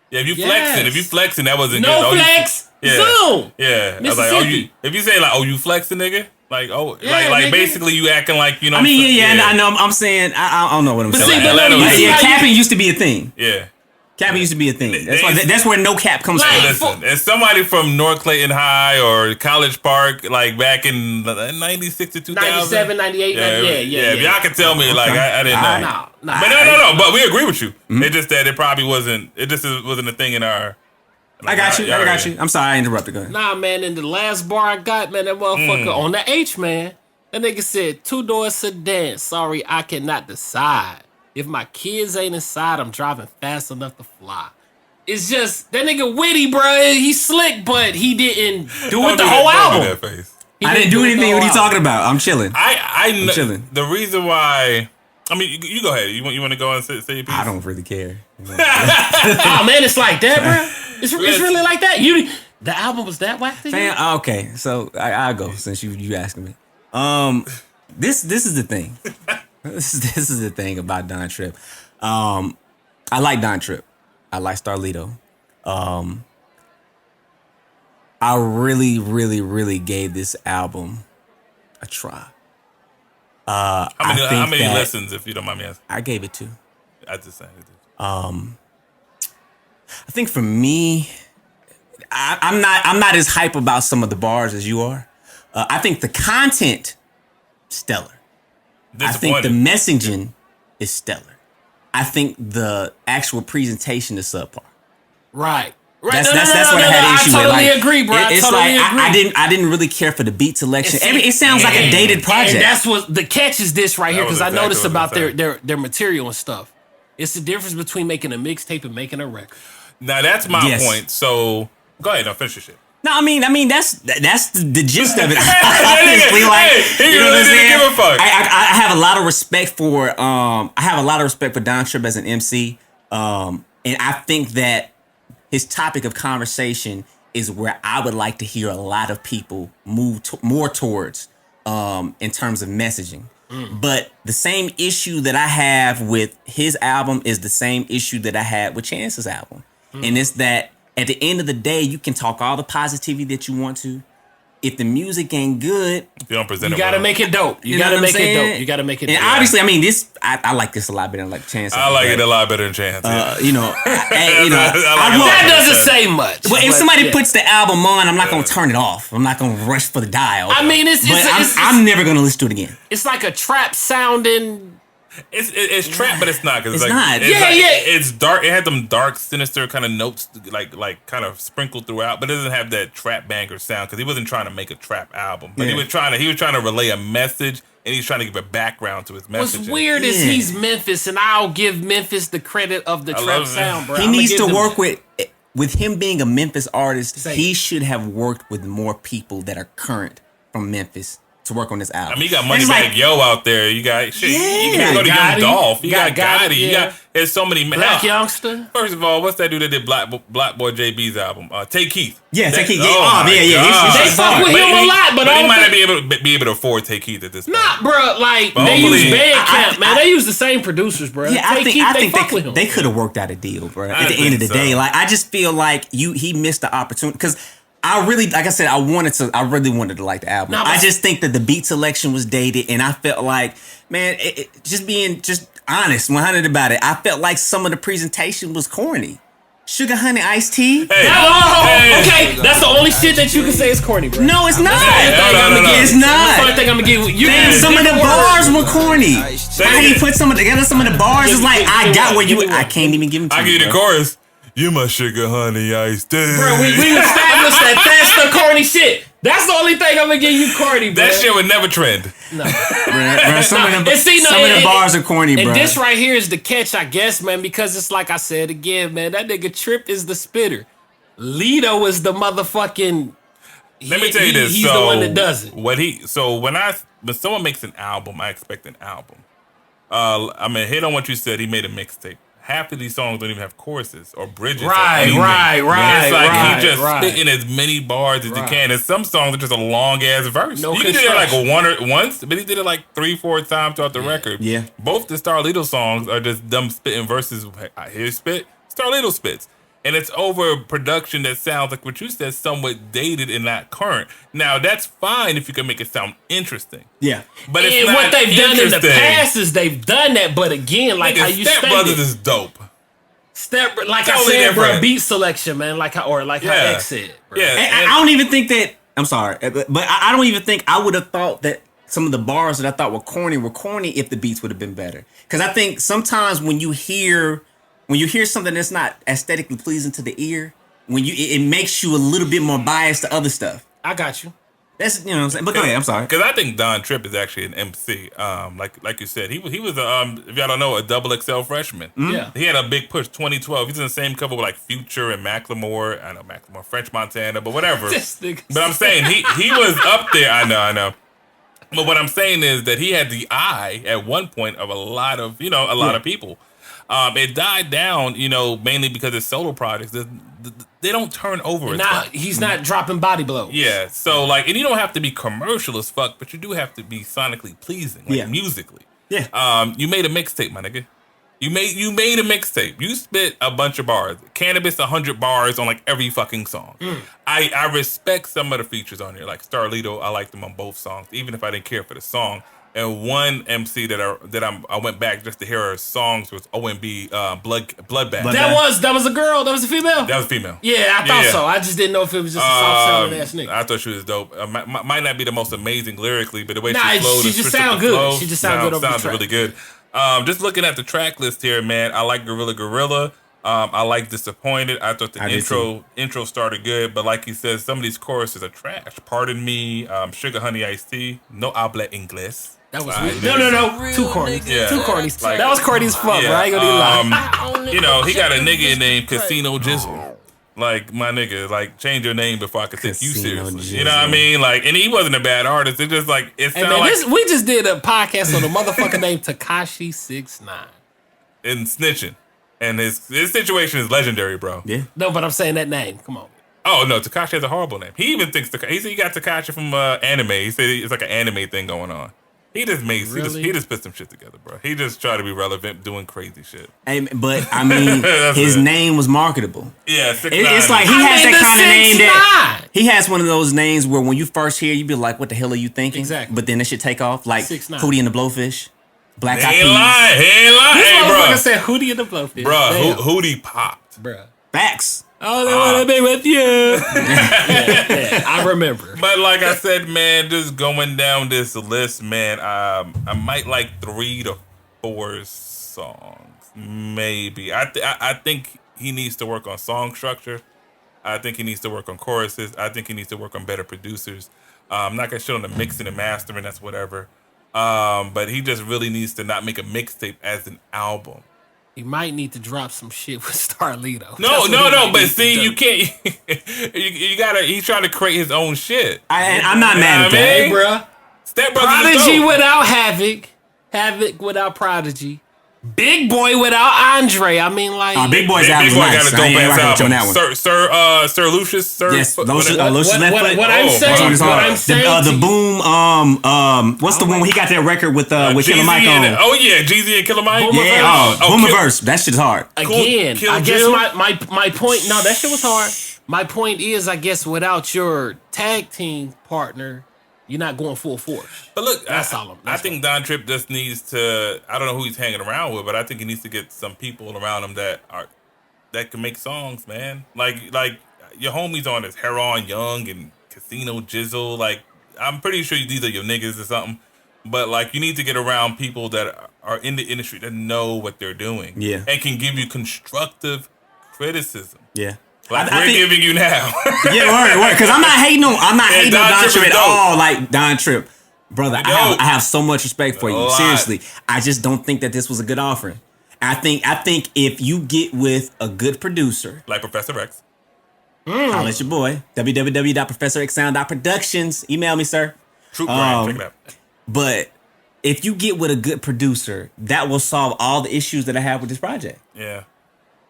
Yeah, if Yes. you flexing, that wasn't No good. flex. Yeah. Zoom. Yeah, I was like, Mississippi. if you say like, you flexing, nigga, like, like nigga. basically you acting like, you know. I mean, yeah. I know. I'm saying I don't know what I'm But saying. see, but let me- Atlanta you see Yeah, how capping used to be a thing. Yeah. Capping used to be a thing. They- That's where no cap comes Like, from. Listen, it's somebody from North Clayton High or College Park, like back in 96 to 2000. 97, 98, yeah. If y'all can tell me, like, I didn't know. No. But no. But we agree with you. It's just that it probably wasn't. It just wasn't a thing in our. I got you. I'm sorry, I interrupted. Go ahead. Nah, man, in the last bar I got, man, that motherfucker on the H, man, that nigga said, 2-door sedan, sorry, I cannot decide. If my kids ain't inside, I'm driving fast enough to fly. It's just, that nigga witty, bro. He's slick, but he didn't do it the whole album. That face. I didn't do anything. What are you talking about? I'm chilling. I'm chilling. The reason why, I mean, you go ahead. You want to go and say your piece? I don't really care. Oh, man, it's like that, bro. It's really like that. The album was that whack to you? Man, okay, so I'll go since you asking me. This is the thing. This is the thing about Don Tripp. I like Don Tripp. I like Starlito. I really, really, really gave this album a try. How many listens, if you don't mind me asking? I gave it 2. I just saying. I think for me, I'm not as hype about some of the bars as you are. I think the content, stellar. I think the messaging is stellar. I think the actual presentation is subpar. Right. That's what I had an issue with. I totally agree, bro. It's totally agree. I didn't really care for the beat selection. And see, It sounds like a dated project. And that's what the catch is this right here, That was because I noticed exactly what about I'm their material and stuff. It's the difference between making a mixtape and making a record. Now that's my Yes. point. So go ahead, finish your shit. No, I mean that's the gist of it. Honestly, like, he you know what I'm really saying? didn't give a fuck. I have a lot of respect for Don Tripp as an MC, and I think that his topic of conversation is where I would like to hear a lot of people move more towards in terms of messaging. But the same issue that I have with his album is the same issue that I had with Chance's album, and it's that. At the end of the day, you can talk all the positivity that you want to. If the music ain't good, If you don't present You gotta make it dope. You know gotta what I'm make it saying? dope. You gotta make it And dope. obviously, I mean, I like this a lot better than like Chance. I like it a lot better than Chance. Yeah. That doesn't say much. But if but somebody yeah. puts the album on, I'm not gonna turn it off. I'm not gonna rush for the dial. I mean, I'm never gonna listen to it again. it's like a trap sounding. It's trap, but it's not. Cause It's like, not. It's Yeah, like, yeah. It's dark. It had them dark, sinister kind of notes, like kind of sprinkled throughout, but it doesn't have that trap banger sound because he wasn't trying to make a trap album. But Yeah. he was trying to relay a message, and he's trying to give a background to his What's message. weird is Yeah. he's Memphis, and I'll give Memphis the credit of the trap love it. sound, bro. He I'ma needs give to them work that. with him being a Memphis artist. Say He it. should have worked with more people that are current from Memphis to work on this album. I mean, you got Money It's Bag like- Yo out there. You got shit. You can go to Young Gotti. Dolph. You got Got Gotti. Gotti, You yeah. got. There's so many. Black Youngster. First of all, what's that dude that did Black Boy JB's album? Take Keith. Yeah, Take Keith. Yeah, Oh, my yeah. God. They fuck with him a lot, but he all might the- not be able to afford Take Keith at this point. Nah, bro. Like But they use hopefully- Bandcamp, man. They use the same producers, bro. Yeah, I think fuck with him. they could have worked out a deal, bro. I At the end of the think day, so. like I just feel like he missed the opportunity because I really, like I said, I really wanted to like the album. Nah, but- I just think that the beat selection was dated, and I felt like, man, just being honest, 100 about it. I felt like some of the presentation was corny. Sugar Honey Iced Tea. Hey, Oh, okay. That's the only shit that you can say is corny, bro. No, it's not. Hey, no. It's That's the not. only thing I'm gonna give you. Man, some of the bars were corny. How he put some of the bars is like, I got where you. I can't even give him to I you, give you the bro. chorus. You my sugar honey iced tea. Bro, we established that that's the corny shit. That's the only thing I'm gonna give you corny, bro. That shit would never trend. No. Bruh, some of the And bars are corny, bro. And this right here is the catch, I guess, man, because it's like I said again, man, that nigga Trip is the spitter. Lito is the motherfucking. Let me tell you this. He's so the one that does it. when someone makes an album, I expect an album. I'm gonna hit on what you said. He made a mixtape. Half of these songs don't even have choruses or bridges. Right. It's like he just spitting as many bars as you can. And some songs are just a long ass verse. No you can do it like once, but he did it like 3-4 times throughout the record. Yeah. Both the Starlito songs are just them spitting verses. I hear spit, Starlito spits. And it's over production that sounds like what you said, somewhat dated and not current. Now, that's fine if you can make it sound interesting. Yeah. But it's And not what they've done in the interesting. past is they've done that, but again, like Nigga, how you Step Brothers stated, is dope. like I totally said, bro, different. beat selection, man, like how X said. Bro. Yeah. And I don't even think that. I'm sorry, but I don't even think I would have thought that some of the bars that I thought were corny if the beats would have been better. Because I think sometimes when you hear something that's not aesthetically pleasing to the ear, it makes you a little bit more biased to other stuff. I got you. That's what I'm saying. But go ahead. I'm sorry. Because I think Don Tripp is actually an MC. Like you said, he was if y'all don't know, a double XL freshman. Yeah. He had a big push. 2012. He's in the same cover with like Future and Macklemore. I know Macklemore, French Montana, but whatever. This nigga. But I'm saying he was up there. I know. But what I'm saying is that he had the eye at one point of a lot of people. It died down, mainly because his solo projects. They don't turn over. Now he's not dropping body blows. Yeah, so and you don't have to be commercial as fuck, but you do have to be sonically pleasing, musically. Yeah. You made a mixtape, my nigga. You made a mixtape. You spit a bunch of bars. Cannabis 100 bars on like every fucking song. I respect some of the features on here, like Starlito. I liked them on both songs, even if I didn't care for the song. And one MC that I went back just to hear her songs was OMB Bloodbath. That was a girl. That was a female. That was female. Yeah, I thought so. I just didn't know if it was just a soft sounding ass nigga. I thought she was dope. Might not be the most amazing lyrically, but the way Nah, she flowed, she just sound good. She just sound good over the sounds track. really good. Just looking at the track list here, man, I like Gorilla. I like Disappointed. I thought the intro started good, but like he says, some of these choruses are trash. Pardon Me, Sugar Honey Iced Tea, No Habla Inglés. That was no. Too corny. Yeah. Too corny. Like, that was corny as fuck, yeah, bro. I ain't gonna lie. He got a nigga named Casino Jizzle. Like, my nigga, like, change your name before I can take you Casino seriously. Jizzle. You know what I mean? Like, and he wasn't a bad artist. It just like it Hey, sounded man, like we just did a podcast on a motherfucker named Tekashi 6ix9ine. in snitching. And his situation is legendary, bro. Yeah. No, but I'm saying that name. Come on. Oh no, Tekashi has a horrible name. He even thinks he said he got Tekashi from anime. He said it's like an anime thing going on. He just made he just put some shit together, bro. He just tried to be relevant, doing crazy shit. Hey, but I mean, his name was marketable. Yeah, 6ix9ine. It's like he has that kind of name that he has one of those names where when you first hear, you be like, "What the hell are you thinking?" Exactly. But then that shit take off, like 6ix9ine. Hootie and the Blowfish, Black Eyed He ain't Peas. lying. This Hey, motherfucker bro. said Hootie and the Blowfish. Bro, Hootie popped. Bruh. Facts. Oh, they want to be with you. yeah, I remember. But like I said, man, just going down this list, man, I might like 3 to 4 songs, maybe. I think he needs to work on song structure. I think he needs to work on choruses. I think he needs to work on better producers. I'm not gonna shit on the mixing and mastering. That's whatever. But he just really needs to not make a mixtape as an album. He might need to drop some shit with Starlito. No. But see, you can't. you gotta. He's trying to create his own shit. I'm not mad at that. Hey, bruh. Step Brothers is Prodigy dope. without Havoc. Havoc without Prodigy. Big Boy without Andre. I mean, like. Big Boy's Big album Boy was nice. got a dope I ain't ass rocking with you on that album. one. Sir Lucius. Sir. Yes, Lucius what left foot. I'm saying, That's what hard. I'm saying, The Boom. What's the one where he got that record with Killer Jeezy Mike on? Jeezy and Killer Mike. Yeah, Boomiverse. That shit's hard. Again, Kill I guess Jill? my point. No, that shit was hard. My point is, I guess without your tag team partner, you're not going full force. But look, That's all. I think Don Tripp just needs to. I don't know who he's hanging around with, but I think he needs to get some people around him that can make songs, man. Like your homies on this Heron Young and Casino Jizzle. Like, I'm pretty sure these are your niggas or something. But like, you need to get around people that are in the industry that know what they're doing, Yeah, and can give you constructive criticism. yeah. Like I we're think- giving you now. Yeah, word. Because I'm not hating on Don Don Trip Trip is at dope. all. Like Don Trip, brother. dope. I have so much respect for A you. lot. Seriously, I just don't think that this was a good offering. I think if you get with a good producer, Like Professor X. holla at your boy, www.professorxsound.productions. Email me, sir. Troop Brand. Check it out. But if you get with a good producer, that will solve all the issues that I have with this project. Yeah.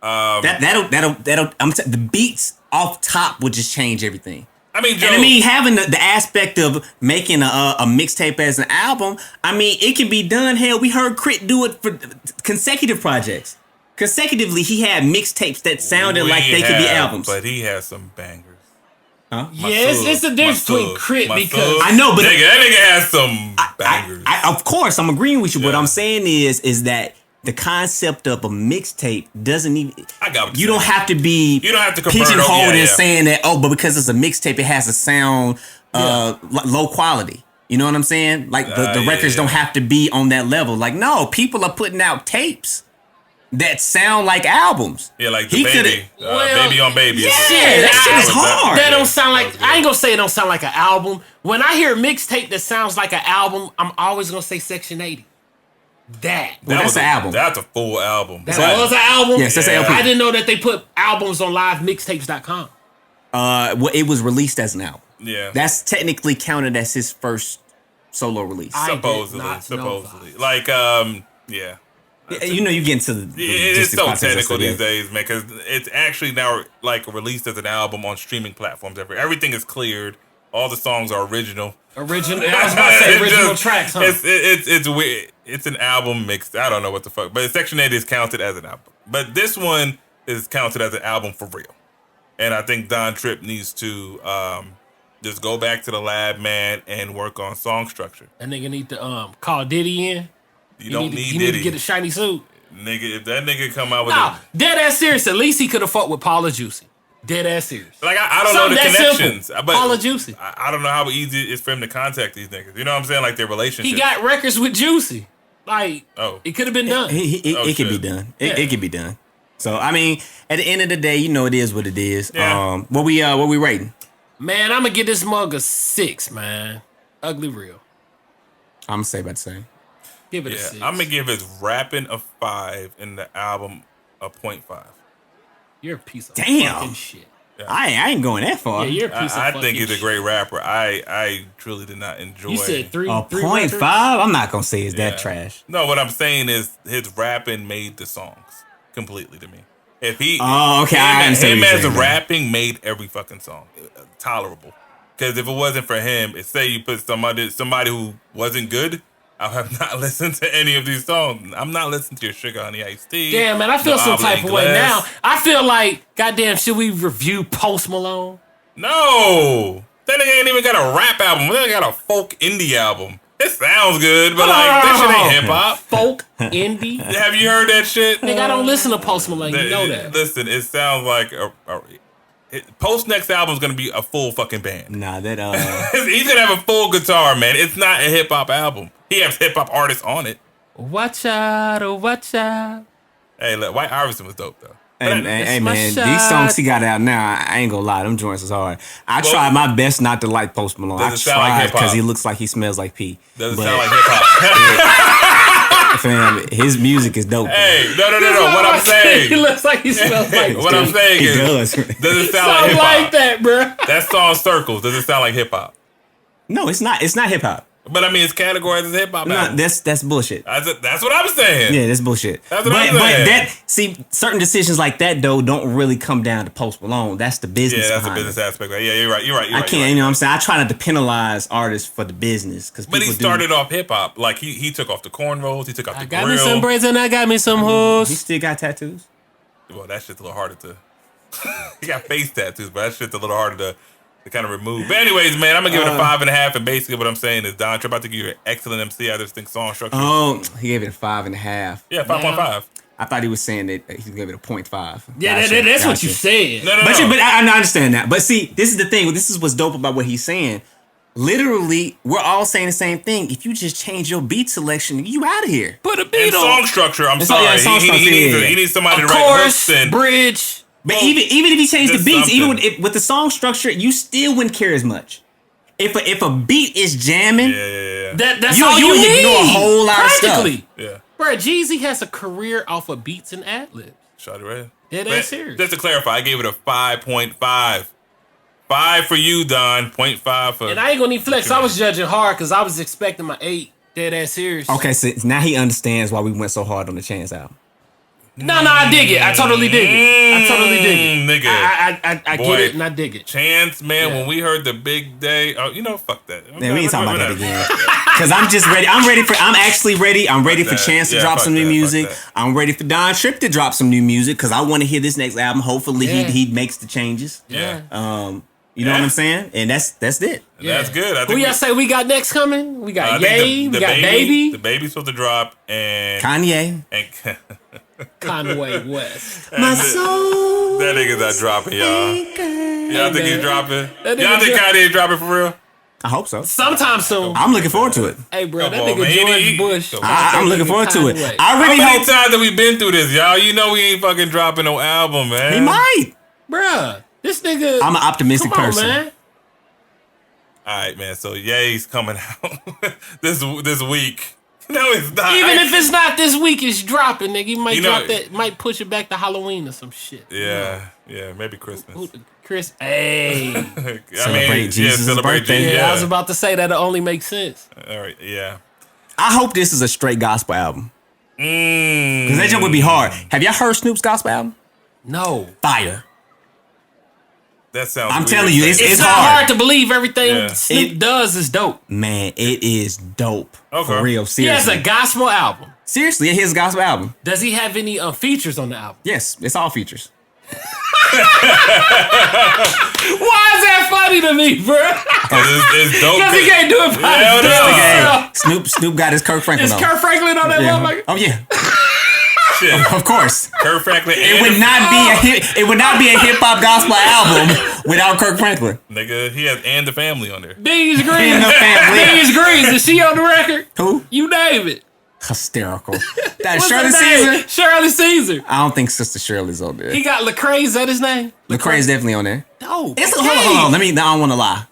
The beats off top would just change everything. I mean, Joe, And I mean, having the aspect of making a mixtape as an album, I mean, it can be done. Hell, we heard Crit do it for consecutive projects. Consecutively, he had mixtapes that sounded like they could be albums. But he has some bangers. Yeah, it's the difference between Crit because I know, but that nigga has some bangers. Of course, I'm agreeing with you. Yeah. What I'm saying is that the concept of a mixtape doesn't even. I got what you you're don't saying. have to be. You don't have to convert pigeonholed yeah. in saying that. Oh, but because it's a mixtape, it has a sound low quality. You know what I'm saying? Like the records don't have to be on that level. Like no, people are putting out tapes that sound like albums. Yeah, like the He baby, baby on baby. Yeah, that shit is hard. That don't sound like. I ain't gonna say it don't sound like an album. When I hear a mixtape that sounds like an album, I'm always gonna say Section 80. That's an album. That's a full album. That was an album. Yes, that's an LP. I didn't know that they put albums on livemixtapes.com. Well, it was released as an album. Yeah. That's technically counted as his first solo release. I did supposedly. not know that. Like, yeah. You know, you get into the It's so logistics technical of that these days, man, because it's actually now like released as an album on streaming platforms. Everything is cleared. All the songs are original. I was about to say original tracks, huh? It's weird. It's an album mixed. I don't know what the fuck, but Section 8 is counted as an album. But this one is counted as an album for real. And I think Don Trip needs to just go back to the lab, man, and work on song structure. That nigga need to call Diddy in. You don't need He Diddy. need to get a shiny suit. Nigga, if that nigga come out with Dead ass serious. At least he could have fought with Paula Juicy. Dead ass serious. like I don't know the Something that connections. simple. But Paula Juicy. I don't know how easy it is for him to contact these niggas. You know what I'm saying? Like their relationship. He got records with Juicy. Like, it could have been done. It could be shit. done. Yeah. It could be done. So I mean, at the end of the day, you know, it is what it is. Yeah. What we rating? Man, I'm gonna give this mug a 6, man. Ugly real. I'm gonna say about the same. Give it a Yeah, 6. I'm gonna give his rapping a 5 and the album a 0.5. You're a piece of Damn. fucking shit. I ain't going that far. Yeah, you're a piece of I fucking think he's a shit. great rapper. I truly did not enjoy. You said three. A three 0.5? records? I'm not gonna say it's Yeah. that trash. No, what I'm saying is his rapping made the songs completely to me. If he, Oh, okay, I understand him what you're as saying, man. rapping made every fucking song tolerable. Because if it wasn't for him, say you put somebody who wasn't good, I have not listened to any of these songs. I'm not listening to your Sugar Honey Iced Tea. Damn, man, I feel no some Habla type of way Inglés. now. I feel like, goddamn, should we review Post Malone? No, that nigga ain't even got a rap album. That nigga got a folk indie album. It sounds good, but like that shit ain't hip hop. Folk, indie. Have you heard that shit? Nigga, I don't listen to Post Malone. You know that. Listen, it sounds like Post next album is gonna be a full fucking band. Nah, that He's gonna have a full guitar, man. It's not a hip hop album. He has hip hop artists on it. Watch out, oh, watch out. Hey, look, White Iverson was dope though. Hey, my man, shot. these songs he got out now, I ain't gonna lie, them joints is hard. I tried my best not to like Post Malone. I Does it sound like tried hip-hop? because he looks like he smells like pee. Doesn't But, sound like hip hop. fam, his music is dope. Hey, no. What I'm He saying, looks like he smells like what I'm saying He is, does. does it sound like Sound hip like hop? that, bro. That song Circles. Does it sound like hip hop? No, it's not. It's not hip hop. But I mean, it's categorized as hip hop. No, that's bullshit. That's what I'm saying. Yeah, that's bullshit. That's what I'm saying. Certain decisions like that though don't really come down to Post Malone. That's the business. Yeah, that's the behind business it. aspect. Yeah, you're right. I can't. You know what I'm saying? I try not to penalize artists for the business because But he started off hip hop. Like he took off the cornrows. He took off I the got grill. me some braids and I got me some He hoes. still got tattoos. Well, that shit's a little harder to. He got face tattoos, but that shit's a little harder to kind of remove. But anyways, man, I'm gonna give it a 5.5. And basically, what I'm saying is, Don Trip, I think you're an excellent MC. I just think song structure. Oh, he gave it a 5.5. Yeah, 5.5. I thought he was saying that he gave it a 0.5. Yeah, Gotcha, that's what gotcha. you said. No. But I understand that. But see, this is the thing. This is what's dope about what he's saying. Literally, we're all saying the same thing. If you just change your beat selection, you out of here. Put a And beat song on. structure, I'm It's sorry. like, yeah, song structure, yeah. He needs somebody A to write chorus, hooks and bridge, But even if he changed the just beats, even something. with the song structure, you still wouldn't care as much. If a beat is jamming, Yeah. That's You- all you you would need. ignore a whole lot of stuff. Practically. Yeah. Bro, Jeezy has a career off of beats and ad-libs. Shawty Red. Dead But ass serious. Just to clarify, I gave it a 5.5. 5 for you, Don. 0.5 for. And I ain't gonna need flex. I was judging hard because I was expecting my 8. Dead ass serious. okay, so now he understands why we went so hard on the Chance album. No, I dig it. I totally dig it. I totally dig it. Nigga. I Boy. get it and I dig it. Chance, man, Yeah. when we heard the big day, fuck that. Man, we ain't talking about that again. Cause I'm just ready. I'm actually ready. I'm ready for that. Chance to Yeah, drop fuck some new that, fuck music. that. I'm ready for Don Tripp to drop some new music because I want to hear this next album. Hopefully Yeah. he makes the changes. Yeah. You know what I'm saying? And that's it. That's good. I Who think y'all say we got next coming? We got I think Ye, we got Baby, The baby's supposed to drop, and Kanye. Conway West. My soul. that nigga's not dropping, y'all. Y'all think he's dropping? That nigga Y'all think dro- Kanye's dropping for real? I hope so. Sometime soon. I'm looking forward to it. Hey, bro, Come that on, nigga man. George Bush. Come on. I'm looking forward to it. Conway. I How really many hope times have we been through this, y'all? You know we ain't fucking dropping no album, man. he might. Bruh, this nigga. I'm an optimistic come on, person. man. All right, man. So Ye's coming out this week. No, it's not. Even if it's not this week, it's dropping, nigga. He might You know- drop that, might push it back to Halloween or some shit. yeah, maybe Christmas. Who- Chris, hey. Celebrate Jesus' birthday. Yeah, Yeah, I was about to say that it only makes sense. All right, yeah. I hope this is a straight gospel album. Mm. Because that jump would be hard. Have y'all heard Snoop's gospel album? No. Fire. That sounds. I'm weird telling you, saying It's It's not hard. hard to believe everything Yeah. Snoop does is dope. Man, it is dope. Okay. For real. He has Seriously. a gospel album. Seriously, his gospel album. Does he have any features on the album? Yes, it's all features. Why is that funny to me, bro? it's dope. Because he can't do it by Yeah, himself. Snoop got his Kirk Franklin Is on. Kurt Franklin on that Yeah. motherfucker? Oh yeah, Shit. of course. Kurt Franklin. It would not be a hip. It would not be a hip hop gospel album without Kirk Franklin. Nigga, he has and the family on there. Beans In Greens. the family. Beans Greens. Is she on the record? Who? You name it. Hysterical. That What's Shirley her name? Caesar. Shirley Caesar. I don't think Sister Shirley's on there. He got Lecrae. Is that his name? Lecrae's definitely on there. No. It's hold on. Let me. I don't want to lie.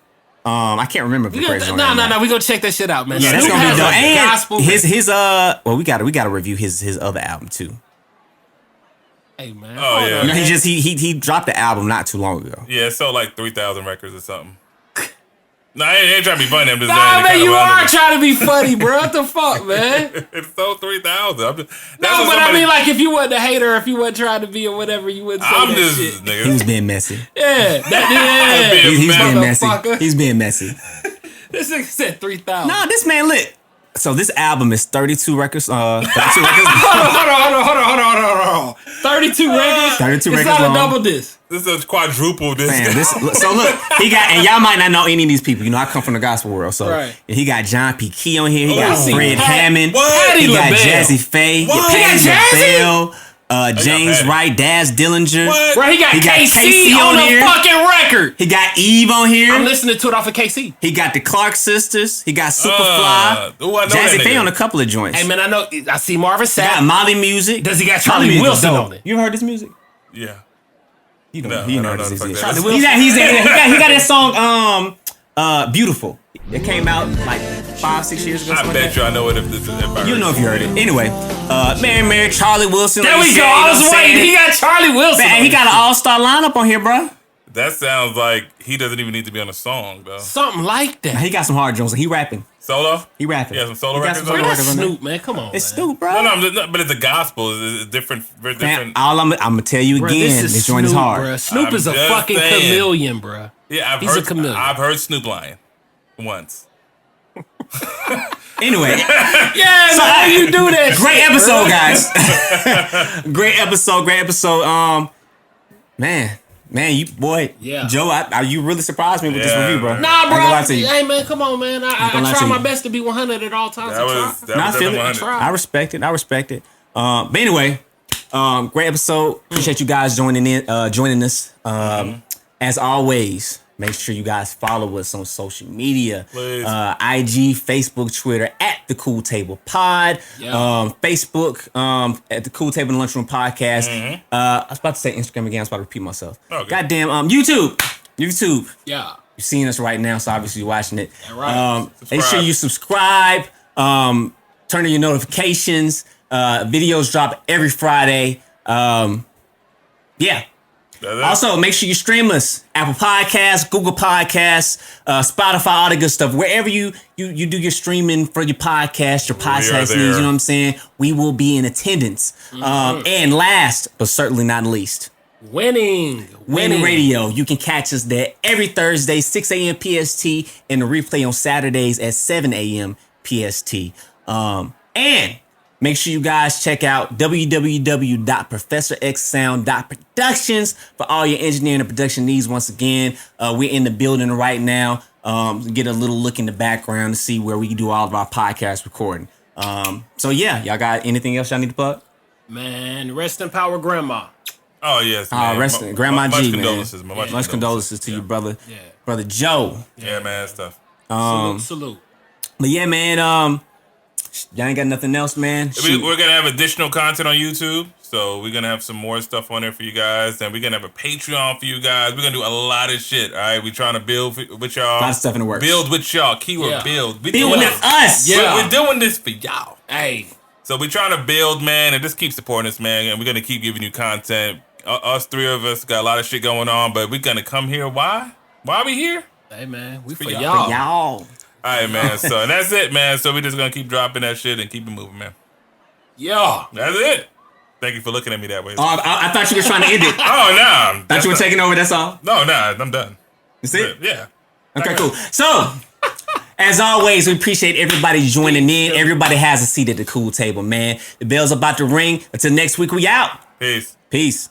I can't remember if Lecrae's on there. No. We gonna check that shit out, man. Yeah, that's Snoop gonna be has dope. a And gospel. his well, we gotta review his other album too. Hey man. Oh, hold yeah. on, You know, man. he dropped the album not too long ago. Yeah, it sold like 3,000 records or something. No, I ain't trying to be funny. I'm just Nah, saying. man, you are trying. trying to be funny, bro. What the fuck, man? It sold 3,000. No, but I mean, like, if you wasn't a hater, if you wasn't trying to be or whatever, you wouldn't say I'm that just shit. He was nigga. being messy. Yeah, that, Being He's being messy. Motherfucker. He's being messy. This nigga said 3,000. Nah, this man lit. So this album is 32 records. 32 records. Hold on. 32 records. 32 it's records not long. a double disc. This is a quadruple disc. Man, so look, he got, and y'all might not know any of these people. You know, I come from the gospel world, so Right. he got John P. Key on here. He got Oh. Fred Pat- Hammond. What? Patti He got LaBelle. Jazzy Faye. What? Patti He got Jazzy? LaBelle. James Patty. Wright, Daz Dillinger. What? Bro, he got KC on the here. fucking record. He got Eve on here. I'm listening to it off of KC. He got the Clark sisters. He got Superfly. Ooh, I know Jazzy that Faye nigga. on a couple of joints. Hey, man, I know. I see Marvin He got Sapp. Molly Music. Does he got Molly Charlie Music Wilson dope. on it? You ever heard this music? Yeah. You No, don't. You I know don't this know the is. fuck that is. He got that song. Beautiful. It came out like 5-6 years ago. I something bet like you I know it if I You know if you heard it. Anyway, Mary, Charlie Wilson. There like we you go. said, you I know was what I'm waiting. saying? He got Charlie Wilson. Man, on he got this an shit. all-star lineup on here, bro. That sounds like he doesn't even need to be on a song, though. Something like that. He got some hard Jones. He rapping. Solo? He rapping. Yeah, some solo He got records some on solo there? That's records on there. Snoop, man. Come on, It's man. Snoop, bro. No, but it's a gospel. It's different. Very Man, different. all I'm gonna tell you Bruh, again, this this is joint is Snoop, hard. bruh. Snoop I'm is a just fucking saying. chameleon, bruh. Yeah, He's a chameleon. I've heard Snoop lying once. Anyway, Yeah, so how you do that? great shit, episode, bruh. guys. Great episode. Man, you boy, Yeah. Joe, you really surprised me with this Yeah. review, bro. Nah, I ain't bro. gonna lie to you. Hey, man, come on, man. I gonna lie try to my you. best to be 100 at all times. That was Nah, I feel definitely it. 100. Try. I respect it. But anyway, great episode. Appreciate you guys joining us. As always, Make sure you guys follow us on social media. Please. IG, Facebook, Twitter at The Cool Table Pod. Yeah. Facebook at The Cool Table and Lunchroom Podcast. I was about to say Instagram again. I was about to repeat myself. Okay. Goddamn. YouTube. Yeah. You're seeing us right now, so obviously you're watching it. Yeah, right. Make sure you subscribe. Turn on your notifications. Videos drop every Friday. Yeah. Also, make sure you stream us. Apple Podcasts, Google Podcasts, Spotify, all the good stuff. Wherever you do your streaming for your podcast, your podcast needs, you know what I'm saying? We will be in attendance. And last, but certainly not least, Winning Radio. You can catch us there every Thursday, 6 a.m. PST, and the replay on Saturdays at 7 a.m. PST. And make sure you guys check out www.professorxsound.productions for all your engineering and production needs. Once again, we're in the building right now. Get a little look in the background to see where we do all of our podcast recording. So yeah, y'all got anything else y'all need to plug? Man, rest in power, Grandma. Oh yes, man. Grandma G, condolences, man. man. Much condolences to you, brother. Yeah. Brother Joe. Yeah, man, that's tough. Salute. But yeah, man, y'all ain't got nothing else, man. We're gonna have additional content on YouTube, so we're gonna have some more stuff on there for you guys, and we're gonna have a Patreon for you guys. We're gonna do a lot of shit. All right, we're trying to build with y'all. A lot of stuff in the works. Build with y'all. Keyword build. Build with us. Yeah, we're doing this for y'all. Hey. So we're trying to build, man, and just keep supporting us, man. And we're gonna keep giving you content. Us three of us got a lot of shit going on, but we're gonna come here. Why? Why are we here? Hey, man, we for For y'all. y'all. All right, man. So and that's it, man. So we're just gonna keep dropping that shit and keep it moving, man. Yeah. That's it. Thank you for looking at me that way. Oh, I thought you were trying to end it. Oh no! Thought you were taking over. That's all. No, I'm done. You see it? Yeah. Okay, cool. So, as always, we appreciate everybody joining in. Everybody has a seat at the cool table, man. The bell's about to ring. Until next week, we out. Peace. Peace.